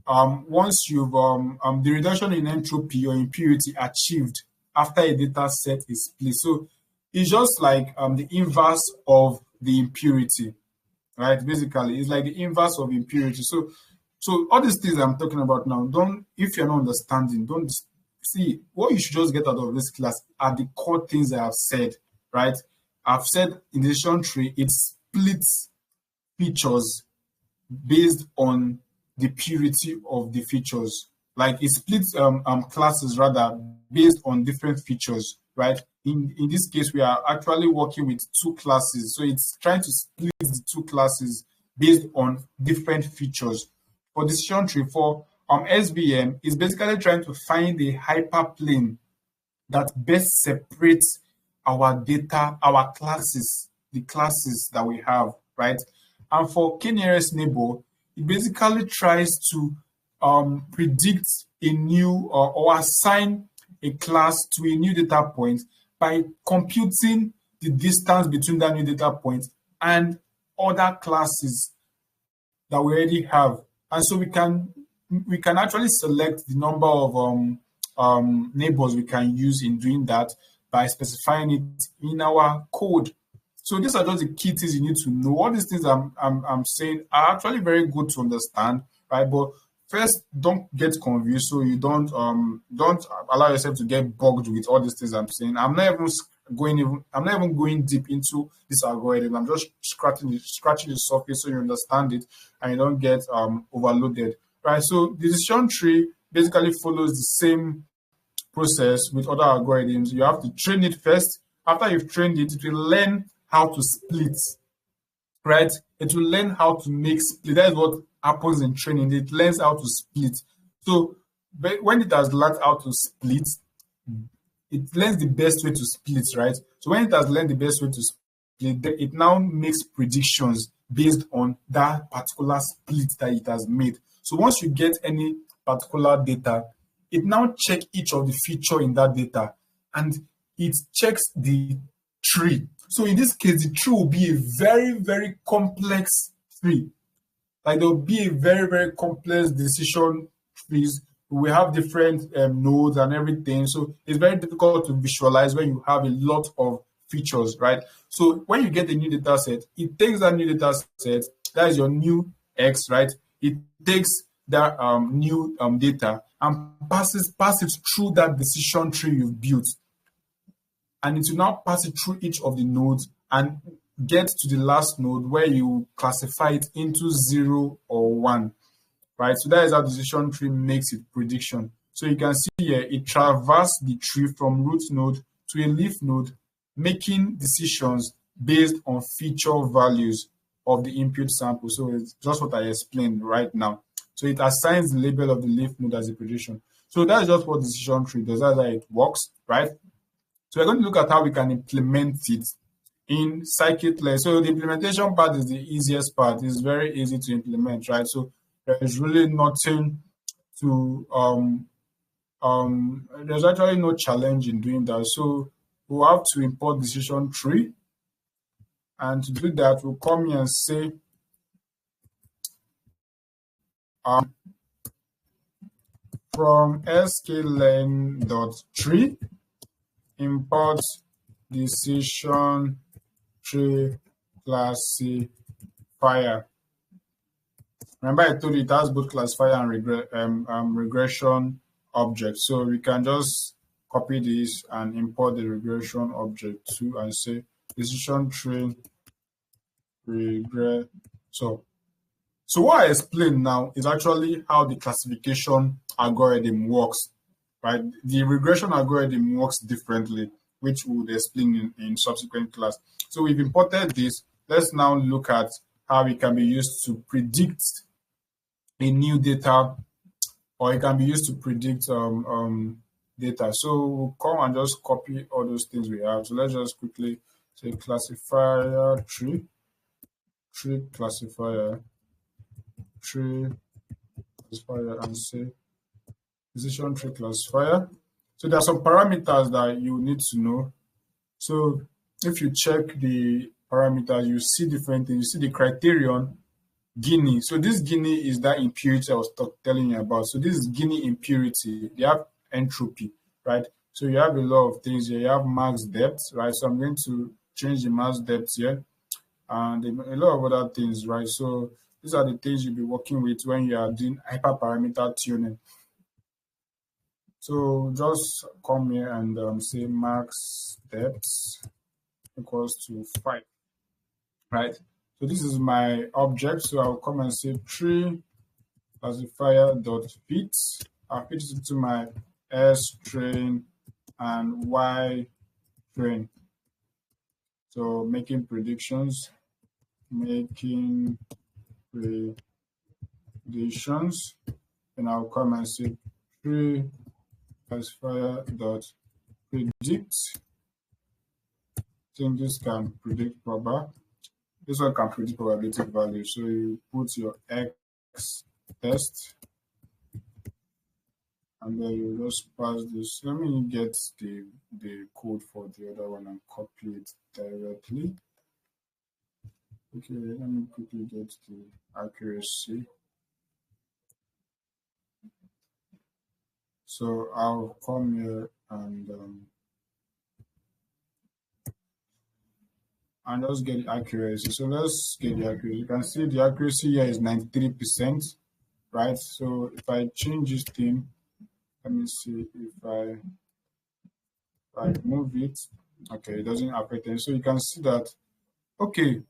once you've the reduction in entropy or impurity achieved after a data set is split. So it's just like the inverse of the impurity, right? Basically, it's like the inverse of impurity. So all these things I'm talking about now, if you're not understanding, don't see what you should just get out of this class are the core things I have said, right? I've said in the decision tree, it splits features based on the purity of the features. Like it splits classes rather based on different features, right? In this case, we are actually working with two classes. So it's trying to split the two classes based on different features. For decision tree, for SVM, is basically trying to find a hyperplane that best separates our data, our classes, the classes that we have, right? And for k-nearest neighbor, it basically tries to predict a new or assign a class to a new data point by computing the distance between that new data point and other classes that we already have. And so we can actually select the number of neighbors we can use in doing that by specifying it in our code. So these are just the key things you need to know. All these things I'm saying are actually very good to understand, right? But first, don't get confused so you don't allow yourself to get bogged with all these things I'm saying. I'm not even going deep into this algorithm. I'm just scratching the surface so you understand it and you don't get overloaded, right? So the decision tree basically follows the same process with other algorithms. You have to train it first. After you've trained it, it will learn how to split, right? It will learn how to make split. That is what happens in training. It learns how to split. So when it has learned how to split, it learns the best way to split, right? So when it has learned the best way to split, it now makes predictions based on that particular split that it has made. So once you get any particular data, it now checks each of the feature in that data and it checks the tree. So in this case, the tree will be a very, very complex tree. Like there will be a very, very complex decision trees. We have different nodes and everything. So it's very difficult to visualize when you have a lot of features, right? So when you get a new data set, it takes that new data set, that is your new X, right? It takes that new data and pass it through that decision tree you've built. And it will now pass it through each of the nodes and get to the last node where you classify it into 0 or 1, right? So that is how decision tree makes its prediction. So you can see here, it traverses the tree from root node to a leaf node, making decisions based on feature values of the input sample. So it's just what I explained right now. So it assigns the label of the leaf node as a prediction. So that's just what decision tree does. That's how it works, right? So we're going to look at how we can implement it in Scikit-Learn. So the implementation part is the easiest part. It's very easy to implement, right? So there is really nothing to there's actually no challenge in doing that. So we'll have to import decision tree, and to do that, we'll come here and say from sklearn.tree import decision tree classifier. Remember, I told you it has both classifier and regression object. So we can just copy this and import the regression object too and say decision tree regress. So what I explained now is actually how the classification algorithm works, right? The regression algorithm works differently. which we would explain in subsequent class. So we've imported this. Let's now look at how it can be used to predict a new data, or it can be used to predict data. So we'll come and just copy all those things we have. So let's just quickly say classifier tree classifier, and say decision tree classifier. So there are some parameters that you need to know. So if you check the parameters, you see different things. You see the criterion Guinea. So this Guinea is that impurity I was telling you about. So this is Guinea impurity. They have entropy, right? So you have a lot of things here. You have max depth, right? So I'm going to change the max depth here, and a lot of other things, right? So these are the things you'll be working with when you are doing hyperparameter tuning. So just come here and say max depth equals to 5, right? So this is my object. So I'll come and say tree classifier dot fit. I'll fit it into my S train and Y train. So making predictions, and I'll come and say tree classifier dot predict. I think this can predict proper. This one can predict probability value. So you put your X test, and then you just pass this. Let me get the code for the other one and copy it directly. Okay, let me quickly get the accuracy. So I'll come here and just get the accuracy. So let's get the accuracy. You can see the accuracy here is 93%, right? So if I change this thing, let me see if I move it. Okay, it doesn't affect it. So you can see that. Okay,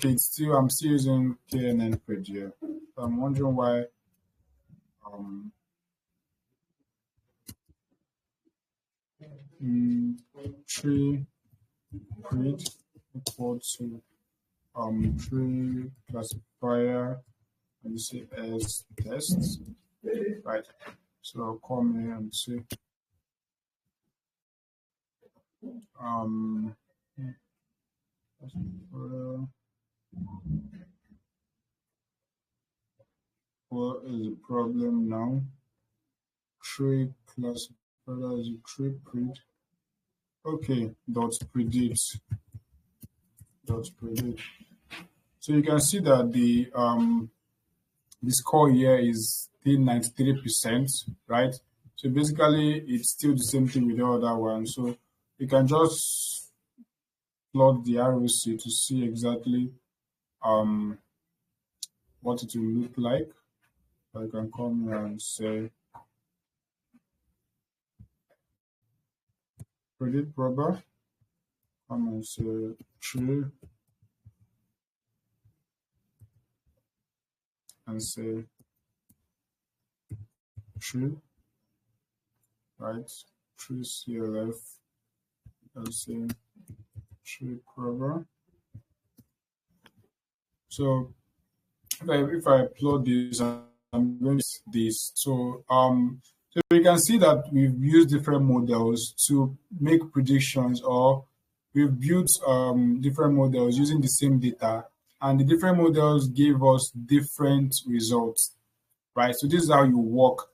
it's still, I'm still using KNN page here. So I'm wondering why tree grid equal to tree classifier, and you say as tests, right? So I'll come here and say what is the problem now? Tree classifier is a tree grid. Okay, dot predict. So you can see that the score here is still 93%, right? So basically it's still the same thing with the other one. So you can just plot the ROC to see exactly what it will look like. I can come here and say predict proper. Come and say true and say true, right? True CLF and say true proper. So if I plot this, I'm going to this. So you can see that we've used different models to make predictions, or we've built different models using the same data, and the different models gave us different results, right? So this is how you work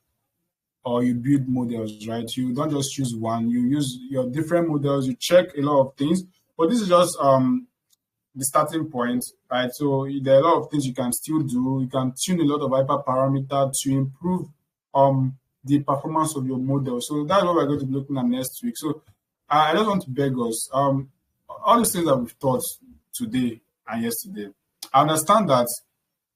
or you build models, right? You don't just choose one, you use your different models, you check a lot of things, but this is just the starting point, right? So there are a lot of things you can still do. You can tune a lot of hyperparameter to improve the performance of your model. So that's what we're going to be looking at next week. So I just want to beg us, all these things that we've taught today and yesterday, I understand that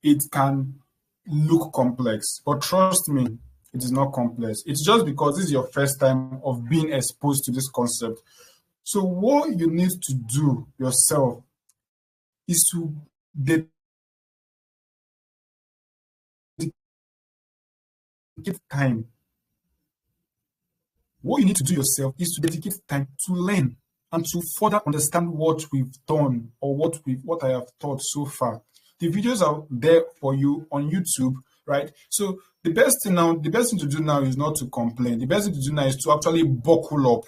it can look complex, but trust me, it is not complex. It's just because this is your first time of being exposed to this concept. So what you need to do yourself is to dedicate time What you need to do yourself is to dedicate time to learn and to further understand what we've done or what I have taught so far. The videos are there for you on YouTube, right? So the best thing to do now is not to complain. The best thing to do now is to actually buckle up.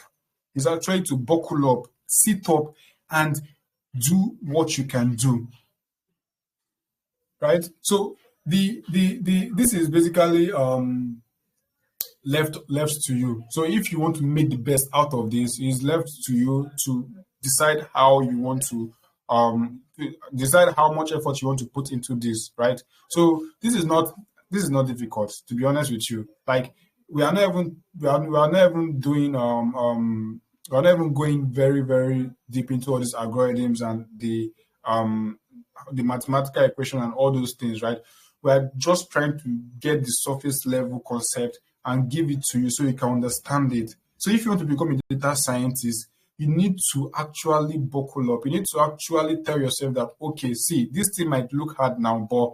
Is actually to buckle up, sit up, and do what you can do, right? So this is basically left to you. So if you want to make the best out of this, it's left to you to decide how you want to decide how much effort you want to put into this, right? So this is not difficult, to be honest with you. Like we are not even doing we're not even going very, very deep into all these algorithms and the mathematical equation and all those things, right? We're just trying to get the surface level concept and give it to you so you can understand it. So if you want to become a data scientist, you need to actually buckle up. You need to actually tell yourself that, okay, see, this thing might look hard now, but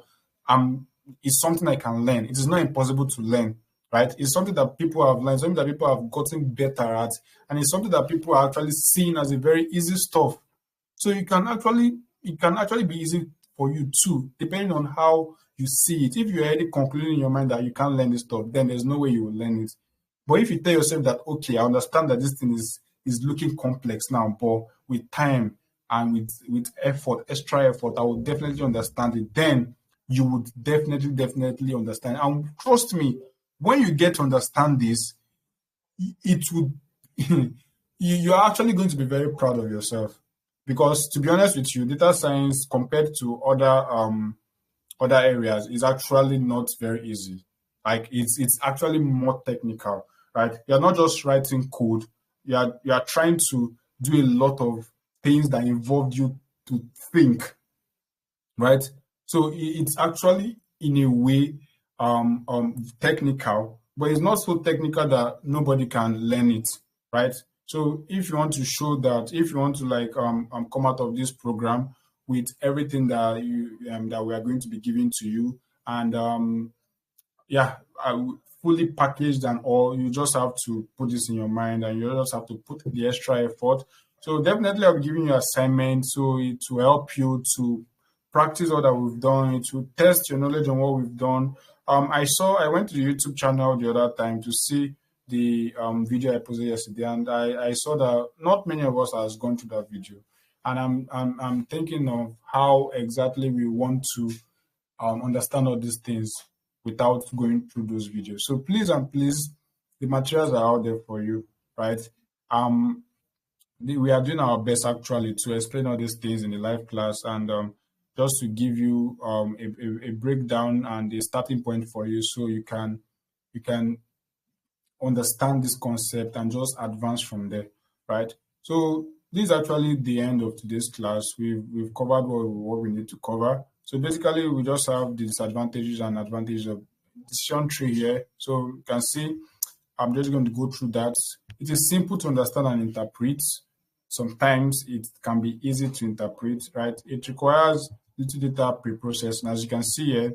it's something I can learn. It is not impossible to learn, right? It's something that people have learned, something that people have gotten better at, and it's something that people are actually seeing as a very easy stuff. So it can actually be easy for you too, depending on how you see it. If you're already concluding in your mind that you can't learn this stuff, then there's no way you will learn it. But if you tell yourself that, okay, I understand that this thing is looking complex now, but with time and with effort, extra effort, I will definitely understand it. Then you would definitely understand. And trust me, when you get to understand this, it would you're actually going to be very proud of yourself. Because to be honest with you, data science compared to other areas is actually not very easy. Like it's actually more technical, right? You're not just writing code. You are trying to do a lot of things that involve you to think, right? So it's actually in a way technical, but it's not so technical that nobody can learn it, right? So if you want to show that, if you want to like come out of this program with everything that that we are going to be giving to you, and yeah, fully packaged and all, you just have to put this in your mind, and you just have to put the extra effort. So definitely, I'll be giving you assignments so it will help you to practice all that we've done. It will test your knowledge on what we've done. I went to the YouTube channel the other time to see the video I posted yesterday, and I saw that not many of us has gone through that video, and I'm thinking of how exactly we want to understand all these things without going through those videos. So please and please, the materials are out there for you, right? We are doing our best actually to explain all these things in the live class, and just to give you a breakdown and a starting point for you, so you can understand this concept and just advance from there, right? So this is actually the end of today's class. We've covered what we need to cover. So basically, we just have the disadvantages and advantages of decision tree here. So you can see, I'm just going to go through that. It is simple to understand and interpret. Sometimes it can be easy to interpret, right? It requires little data pre-processing. As you can see here,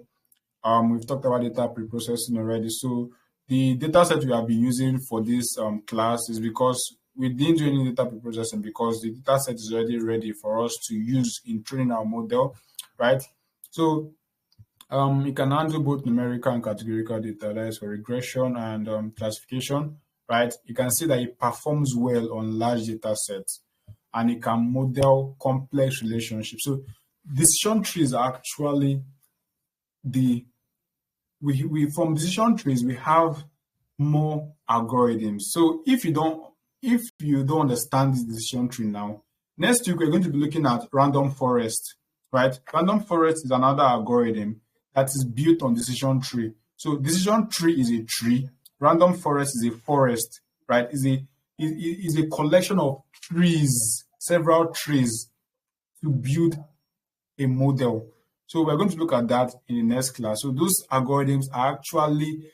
we've talked about data pre-processing already. So the data set we have been using for this class is because we didn't do any data pre-processing, because the data set is already ready for us to use in training our model, right? So it can handle both numerical and categorical data, that is for regression and classification, right? You can see that it performs well on large data sets, and it can model complex relationships. So decision trees are actually we from decision trees we have more algorithms. So if you don't understand this decision tree now, next week we're going to be looking at random forest, right? Random forest is another algorithm that is built on decision tree. So decision tree is a tree, random forest is a forest, right? Is a collection of trees, several trees, to build a model. So we're going to look at that in the next class. So those algorithms are actually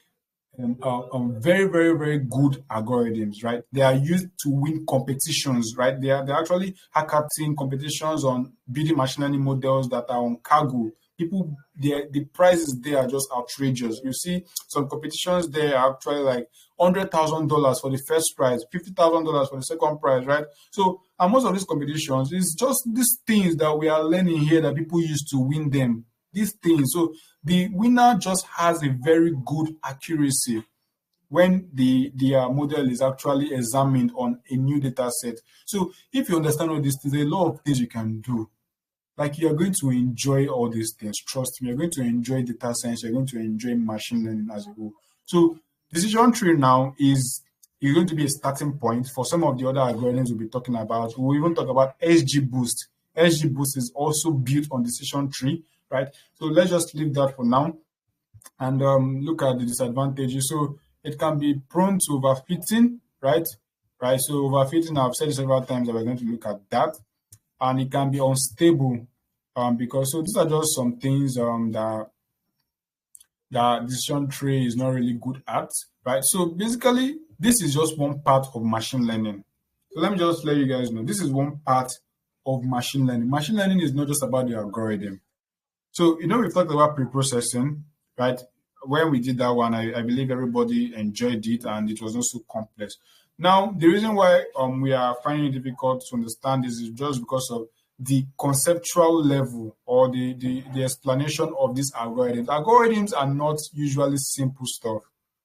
very, very, very good algorithms, right? They are used to win competitions, right? They're actually hackathon competitions on building machine learning models that are on Kaggle. people, the prices there are just outrageous. You see some competitions there are actually like $100,000 for the first prize, $50,000 for the second prize, right? So, and most of these competitions is just these things that we are learning here that people use to win them. These things. So the winner just has a very good accuracy when the model is actually examined on a new data set. So if you understand all these things, there are a lot of things you can do. Like you're going to enjoy all these things. Trust me, you're going to enjoy data science, you're going to enjoy machine learning as a whole. So decision tree now is going to be a starting point for some of the other algorithms we'll be talking about. We'll even talk about SGBoost. SGBoost is also built on decision tree, right? So let's just leave that for now and look at the disadvantages. So it can be prone to overfitting, right? Right. So overfitting, I've said it several times that we're going to look at that, and it can be unstable because so these are just some things that decision tree is not really good at, right? So basically, this is just one part of machine learning. So let me just let you guys know, this is one part of machine learning. Machine learning is not just about the algorithm. So, we've talked about pre-processing, right? When we did that one, I believe everybody enjoyed it and it was not so complex. Now, the reason why we are finding it difficult to understand this is just because of the conceptual level or the explanation of these algorithms. Algorithms are not usually simple stuff,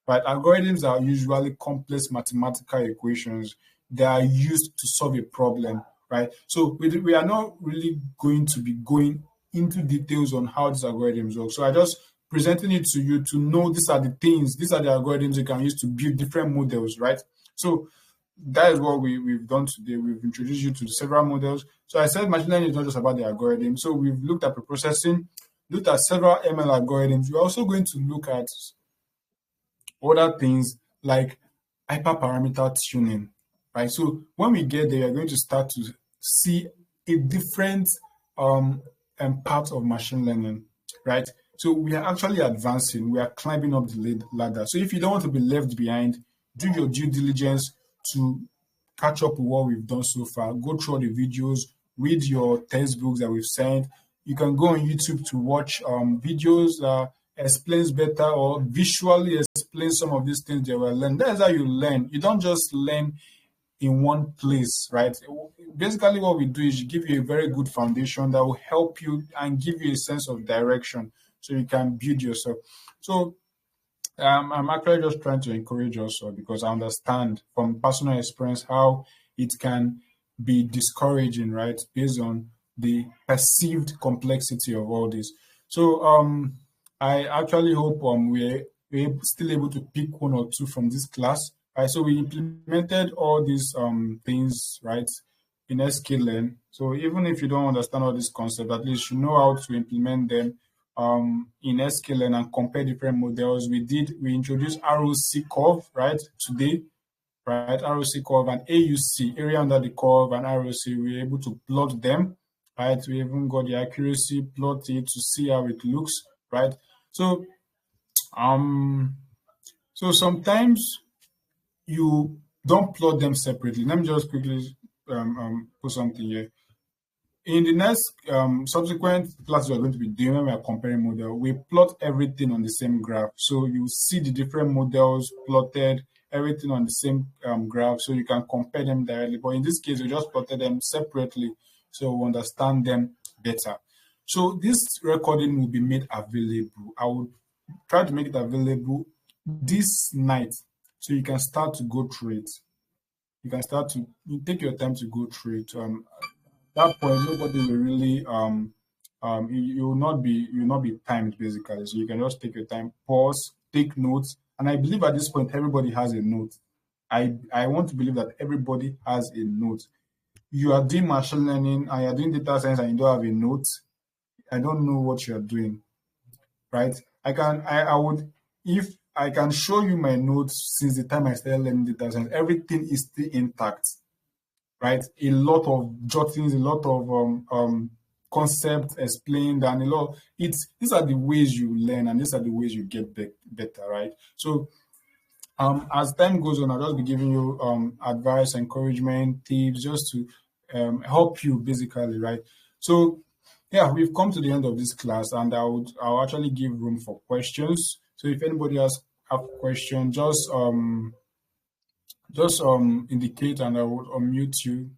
right? Algorithms are usually complex mathematical equations that are used to solve a problem, right? So we are not really going to be going into details on how these algorithms work. So I just presenting it to you to know these are the things, these are the algorithms you can use to build different models, right? So that is what we've done today. We've introduced you to several models. So I said machine learning is not just about the algorithm. So we've looked at preprocessing, looked at several ML algorithms. We're also going to look at other things like hyperparameter tuning, right? So when we get there, you're going to start to see a different part of machine learning, right? So we are actually advancing. We are climbing up the ladder. So if you don't want to be left behind, do your due diligence to catch up with what we've done so far. Go through all the videos, read your textbooks that we've sent. You can go on YouTube to watch videos that explains better or visually explain some of these things that we learn. That's how you learn. You don't just learn in one place, right? Basically, what we do is give you a very good foundation that will help you and give you a sense of direction so you can build yourself. So I'm actually just trying to encourage also because I understand from personal experience how it can be discouraging, right? Based on the perceived complexity of all this. So I actually hope we're still able to pick one or two from this class. Right, so we implemented all these things, right, in Scikit-Learn. So even if you don't understand all these concepts, at least you know how to implement them in Scikit-Learn and compare different models. We introduced ROC curve, right, today, right, ROC curve and AUC, area under the curve, and ROC. We were able to plot them, right. We even got the accuracy, plot it to see how it looks, right. So sometimes you don't plot them separately. Let me just quickly put something here. In the next subsequent classes we're going to be doing when we are comparing model, we plot everything on the same graph. So you see the different models plotted, everything on the same graph, so you can compare them directly. But in this case, we just plotted them separately so we understand them better. So this recording will be made available. I will try to make it available this night so you can start to go through it. You can start to take your time to go through it. At that point, nobody will really you will not be timed basically. So you can just take your time, pause, take notes. And I believe at this point everybody has a note. I want to believe that everybody has a note. You are doing machine learning and you're doing data science and you don't have a note. I don't know what you're doing. Right? I would, if I can show you my notes since the time I started learning data science, everything is still intact, right? A lot of jottings, a lot of concepts explained, and these are the ways you learn and these are the ways you get better, right? So as time goes on, I'll just be giving you advice, encouragement, tips, just to help you basically, right? So yeah, we've come to the end of this class, and I'll actually give room for questions. So if anybody has a question, just indicate, and I will unmute you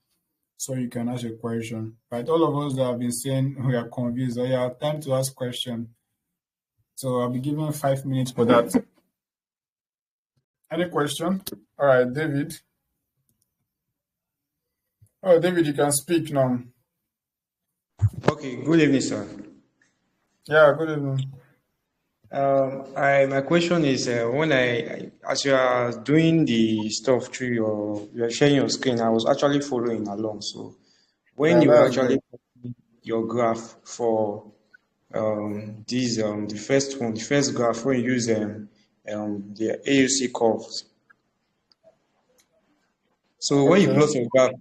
so you can ask your question. Right, all of us that have been saying we are confused, so yeah, time to ask question. So I'll be giving 5 minutes for that. Any question? All right, David. Oh, David, you can speak now. Okay, good evening, sir. Yeah, good evening. My question is when as you are doing the stuff through you are sharing your screen, I was actually following along. So when Yeah, you that's actually good. your graph for the first one, the first graph when you use the AUC curves. So when you Okay. plot your graph,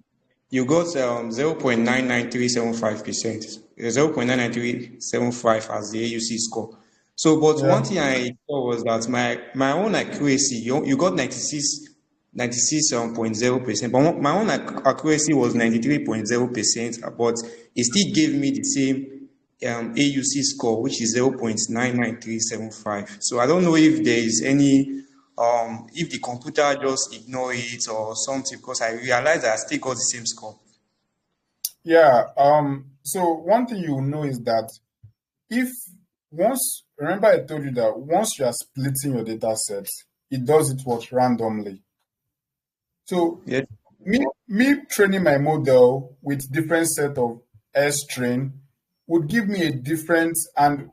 you got 0.99375%, 0.99375 as the AUC score. So, but one Yeah. thing I saw was that my own accuracy, you got 96.0%, but my own accuracy was 93.0%, but it still gave me the same AUC score, which is 0.99375. So I don't know if there is any if the computer just ignore it or something, because I realized I still got the same score. Yeah. So one thing you know is that if once remember I told you that once you are splitting your data sets, it does it what randomly. So Yes. me training my model with different set of S train would give me a different and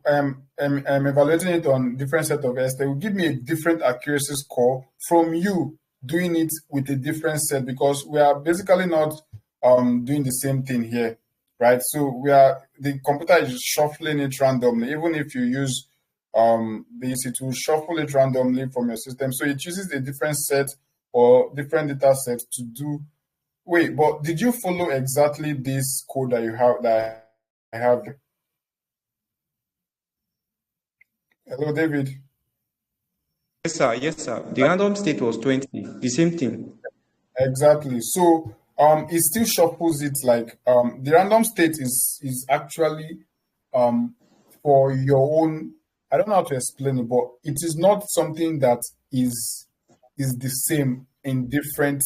evaluating it on different set of S, they will give me a different accuracy score from you doing it with a different set, because we are basically not doing the same thing here, right? So the computer is shuffling it randomly. Even if you use this, it will shuffle it randomly from your system. So it uses a different set or different data sets to do. Wait, but did you follow exactly this code that I have? Hello, David. Yes, sir. Yes, sir. The random state was 20. The same thing. Exactly. So it still shuffles it like the random state is actually um for your own. I don't know how to explain it, but it is not something that is the same in different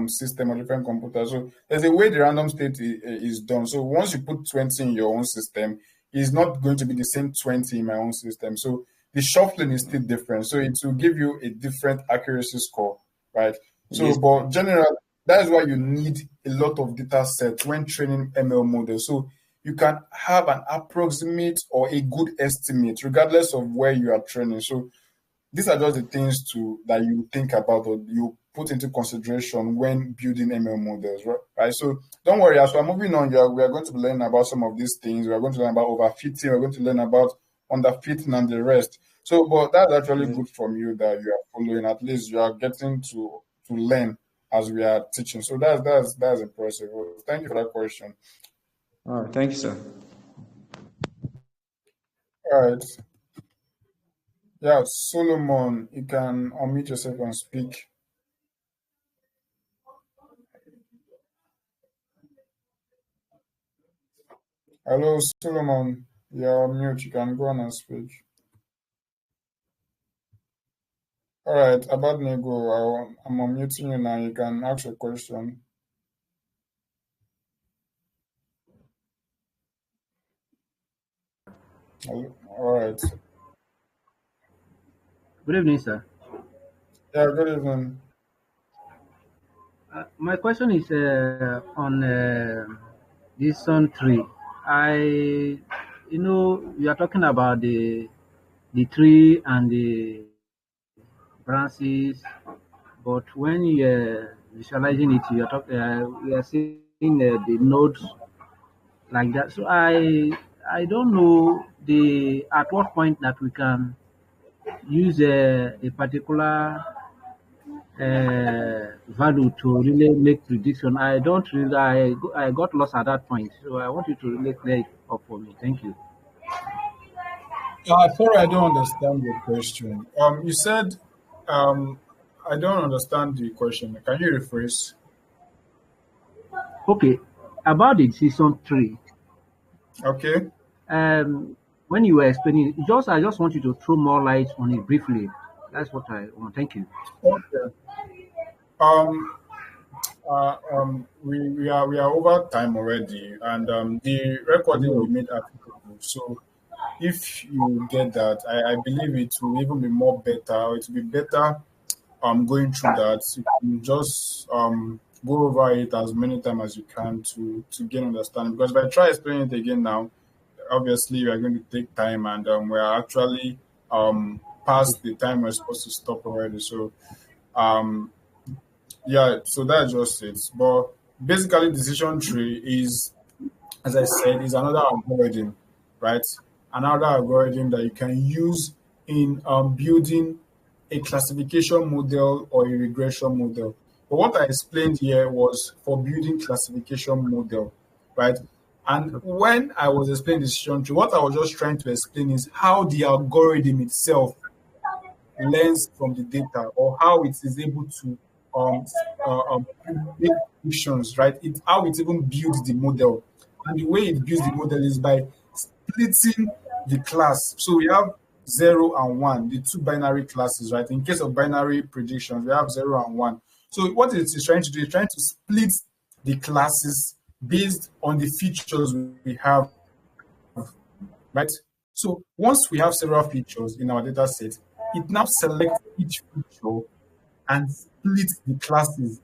system or different computers. So there's a way the random state is done. So once you put 20 in your own system, it's not going to be the same 20 in my own system. So the shuffling is still different. So it will give you a different accuracy score, right? So, Yes. but generally, that's why you need a lot of data sets when training ML models. So you can have an approximate or a good estimate, regardless of where you are training. So these are just the things that you think about or you put into consideration when building ML models, right? So don't worry, as we're moving on, we are going to learn about some of these things. We are going to learn about overfitting, we're going to learn about underfitting and the rest. So, but that's actually Yes. good from you that you are following. At least you are getting to learn as we are teaching. So that's impressive. Well, thank you for that question. All right. Thank you, sir. All right. Yeah, Solomon, you can unmute yourself and speak. Hello, Solomon. You're on mute. You can go on and speak. All right, Abadnego, I'm unmuting you now. You can ask your question. All right. Good evening, sir. Yeah, good evening. My question is on this Sun tree. We are talking about the tree and the branches, but when you are visualizing it, we are seeing the nodes like that. So I don't know the at what point that we can use a particular value to really make prediction. I don't really, I got lost at that point. So I want you to really clear it up for me. Thank you. Sorry, I don't understand your question. You said, um, I don't understand the question. Can you rephrase? Okay, about the season three. Okay. When you were explaining, I just want you to throw more light on it briefly. That's what I want. Thank you. Okay. Um, we are over time already, and the recording will No. be made applicable. So if you get that, I believe it will even be more better. It will be better going through that. You can just go over it as many times as you can to gain understanding. Because if I try explaining it again now, obviously we are going to take time, and we are actually past the time we're supposed to stop already. So um yeah, so that's just it. But basically, decision tree is, as I said, is another algorithm, right? Another algorithm that you can use in building a classification model or a regression model. But what I explained here was for building classification model, right? And when I was explaining decision tree, what I was just trying to explain is how the algorithm itself learns from the data, or how it is able to um, make predictions, right? It how it even builds the model, and the way it builds the model is by splitting the class. So we have 0 and 1, the two binary classes, right? In case of binary predictions, we have 0 and 1. So what it is trying to do is trying to split the classes based on the features we have, right? So once we have several features in our data set, it now selects each feature and splits the classes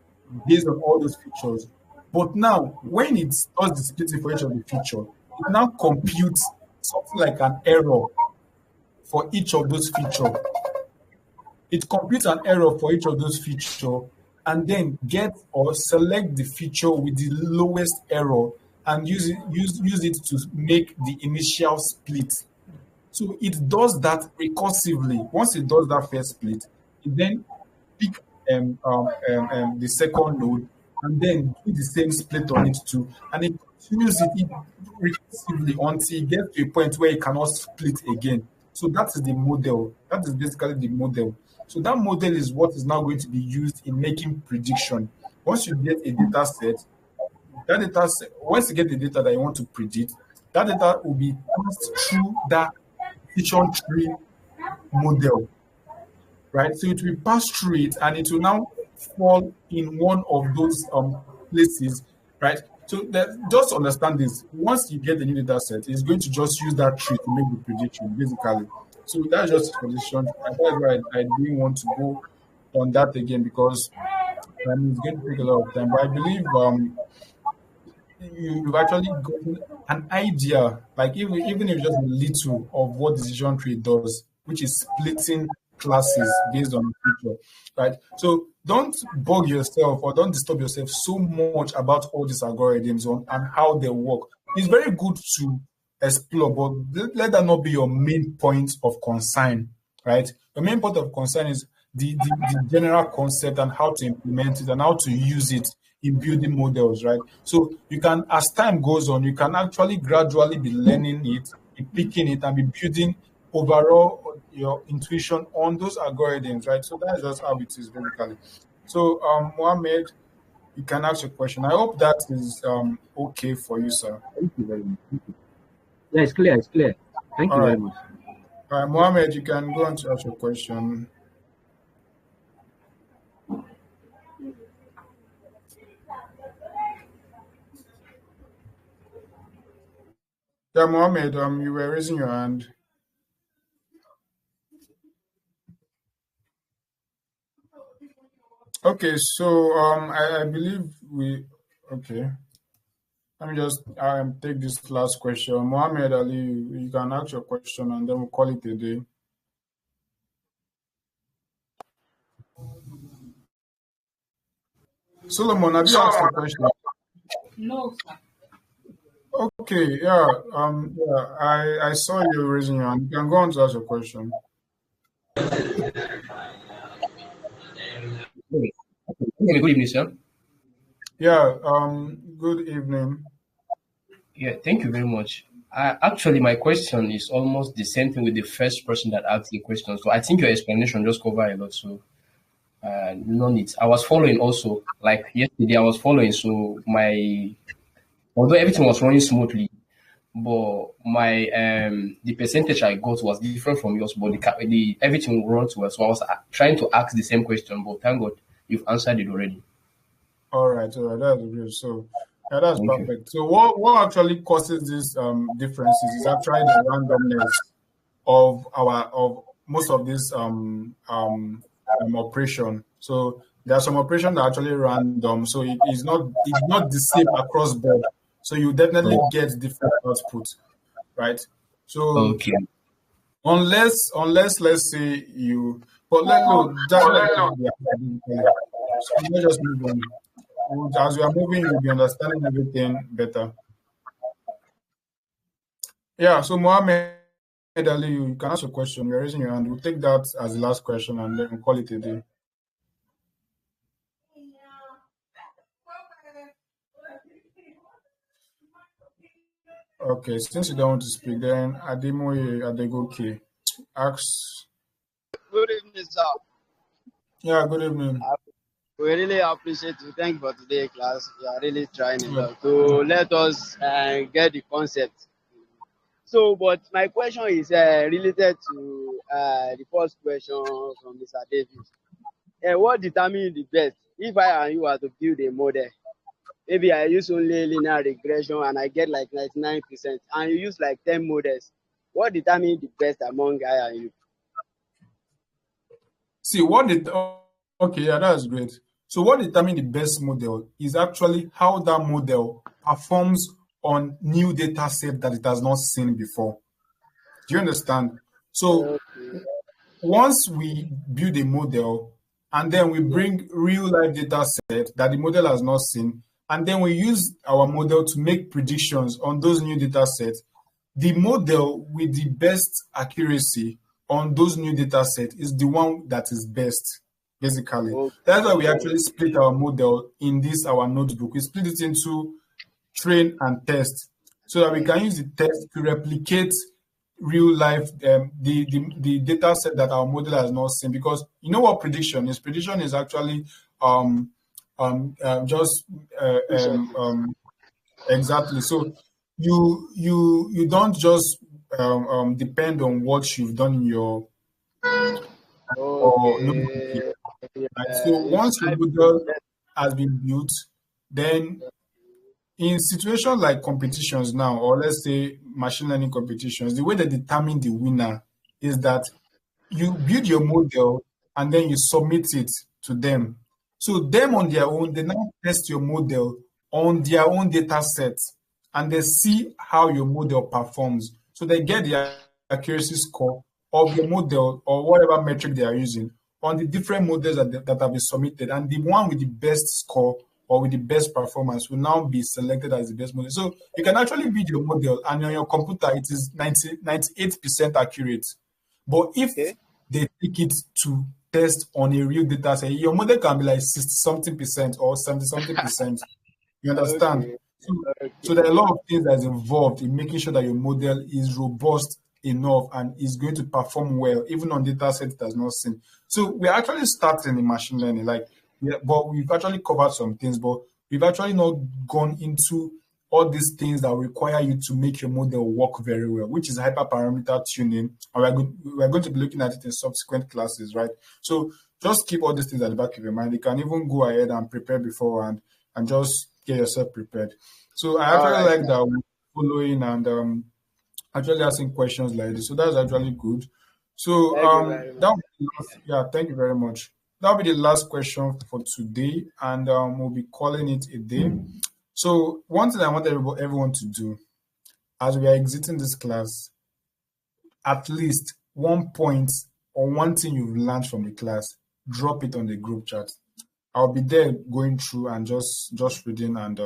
based on all those features. But now, when it does the splitting for each of the feature, it now computes something like an error for each of those features. It computes an error for each of those feature, and then get or select the feature with the lowest error and use it to make the initial split. So it does that recursively. Once it does that first split, it then pick the second node and then do the same split on it too. And it continues it recursively until it gets to a point where it cannot split again. So that is the model. That is basically the model. So that model is what is now going to be used in making prediction. Once you get a data set, once you get the data that you want to predict, that data will be passed through that decision tree model, right? So it will pass through it and it will now fall in one of those places, right? So that, just understand this. Once you get the new data set, it's going to just use that tree to make the prediction, basically. So that's just for decision. And that's why I didn't want to go on that again because it's going to take a lot of time. But I believe you've actually gotten an idea, like even if just a little of what decision tree does, which is splitting classes based on feature, right? So don't bug yourself or don't disturb yourself so much about all these algorithms and how they work. It's very good to explore, but let that not be your main point of concern, right? Your main point of concern is the general concept and how to implement it and how to use it in building models, right? So you can, as time goes on, you can actually gradually be learning it, be picking it, and be building overall your intuition on those algorithms, right? So that's just how it is basically. So, Mohammed, you can ask your question. I hope that is okay for you, sir. Thank you very much. Yeah, it's clear. It's clear. Thank All you very right. much. All right, Mohammed, you can go on to ask your question. Yeah, Mohammed, you were raising your hand. Okay, so I believe we okay. Let me just take this last question. Mohammed Ali, you can ask your question and then we'll call it a day. Solomon, have you asked your question? No, sir. Okay, yeah, I saw you raising your hand. You can go on to ask your question. Okay. Good evening, sir. Yeah, good evening. Yeah, thank you very much. Actually, my question is almost the same thing with the first person that asked the question. So I think your explanation just covered a lot. So no need. I was following also. Like yesterday, I was following. So although everything was running smoothly, but my the percentage I got was different from yours, but the everything runs well. So I was trying to ask the same question, but thank God you've answered it already. All right, that's good. So yeah, that's Thank you. perfect. So what actually causes these differences is actually the randomness of most of this operation. So there are some operations that are actually random. So it's not the same across board. So you definitely get different output, right? So Okay. unless let's say you, but so let's just move on. As we are moving, you'll be understanding everything better. Yeah. So Mohammed Ali, you can ask a question. You're raising your hand. We'll take that as the last question and then we'll call it a day. Okay, since you don't want to speak, then Ademoye Adegoke asks. Good evening, sir. Yeah, good evening. We really appreciate you. Thank you for today's class. You are really trying a Yeah. lot to let us get the concept. So, but my question is related to the first question from Mr. David. What determines the best? If I and you are to build a model, maybe I use only linear regression and I get like 99%, and you use like 10 models. What determines the best among I and you? See, okay, yeah, that's great. So what determines the best model is actually how that model performs on new data set that it has not seen before. Do you understand? So once we build a model and then we bring real life data set that the model has not seen, and then we use our model to make predictions on those new data sets, the model with the best accuracy on those new data set is the one that is best, basically. That's why we actually split our model in this, our notebook. We split it into train and test so that we can use the test to replicate real life the data set that our model has not seen. Because you know what prediction is? Prediction is actually just exactly. So you don't just depend on what you've done in your or notebook. Okay. Right? So once your model has been built, then in situations like competitions now, or let's say machine learning competitions, the way they determine the winner is that you build your model and then you submit it to them. So them on their own, they now test your model on their own data sets and they see how your model performs. So they get the accuracy score of your model or whatever metric they are using on the different models that have been submitted. And the one with the best score or with the best performance will now be selected as the best model. So you can actually build your model and on your computer, it is 98% accurate. But if they take it to test on a real data set, your model can be like 60 something percent or 70 something percent. You understand? So there are a lot of things that's involved in making sure that your model is robust enough and is going to perform well, even on data set that has not seen. So we're actually starting in machine learning, but we've actually covered some things, but we've actually not gone into all these things that require you to make your model work very well, which is hyperparameter tuning. And we're going to be looking at it in subsequent classes, right? So just keep all these things at the back of your mind. You can even go ahead and prepare beforehand and just get yourself prepared. So I actually like that we're following and actually asking questions like this. So that's actually good. So thank you very much. That'll be the last question for today, and we'll be calling it a day. So one thing I want everyone to do as we are exiting this class, at least 1 point or one thing you've learned from the class, drop it on the group chat. I'll be there going through and just reading and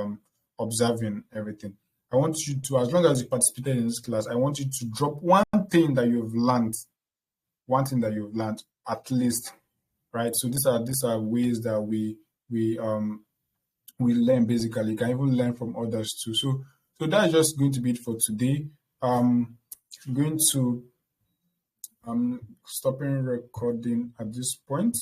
observing everything. I want you to, as long as you participated in this class, I want you to drop one thing that you've learned at least, right? So these are ways that we learn basically. You can even learn from others too. So that's just going to be it for today. I'm going to stopping recording at this point.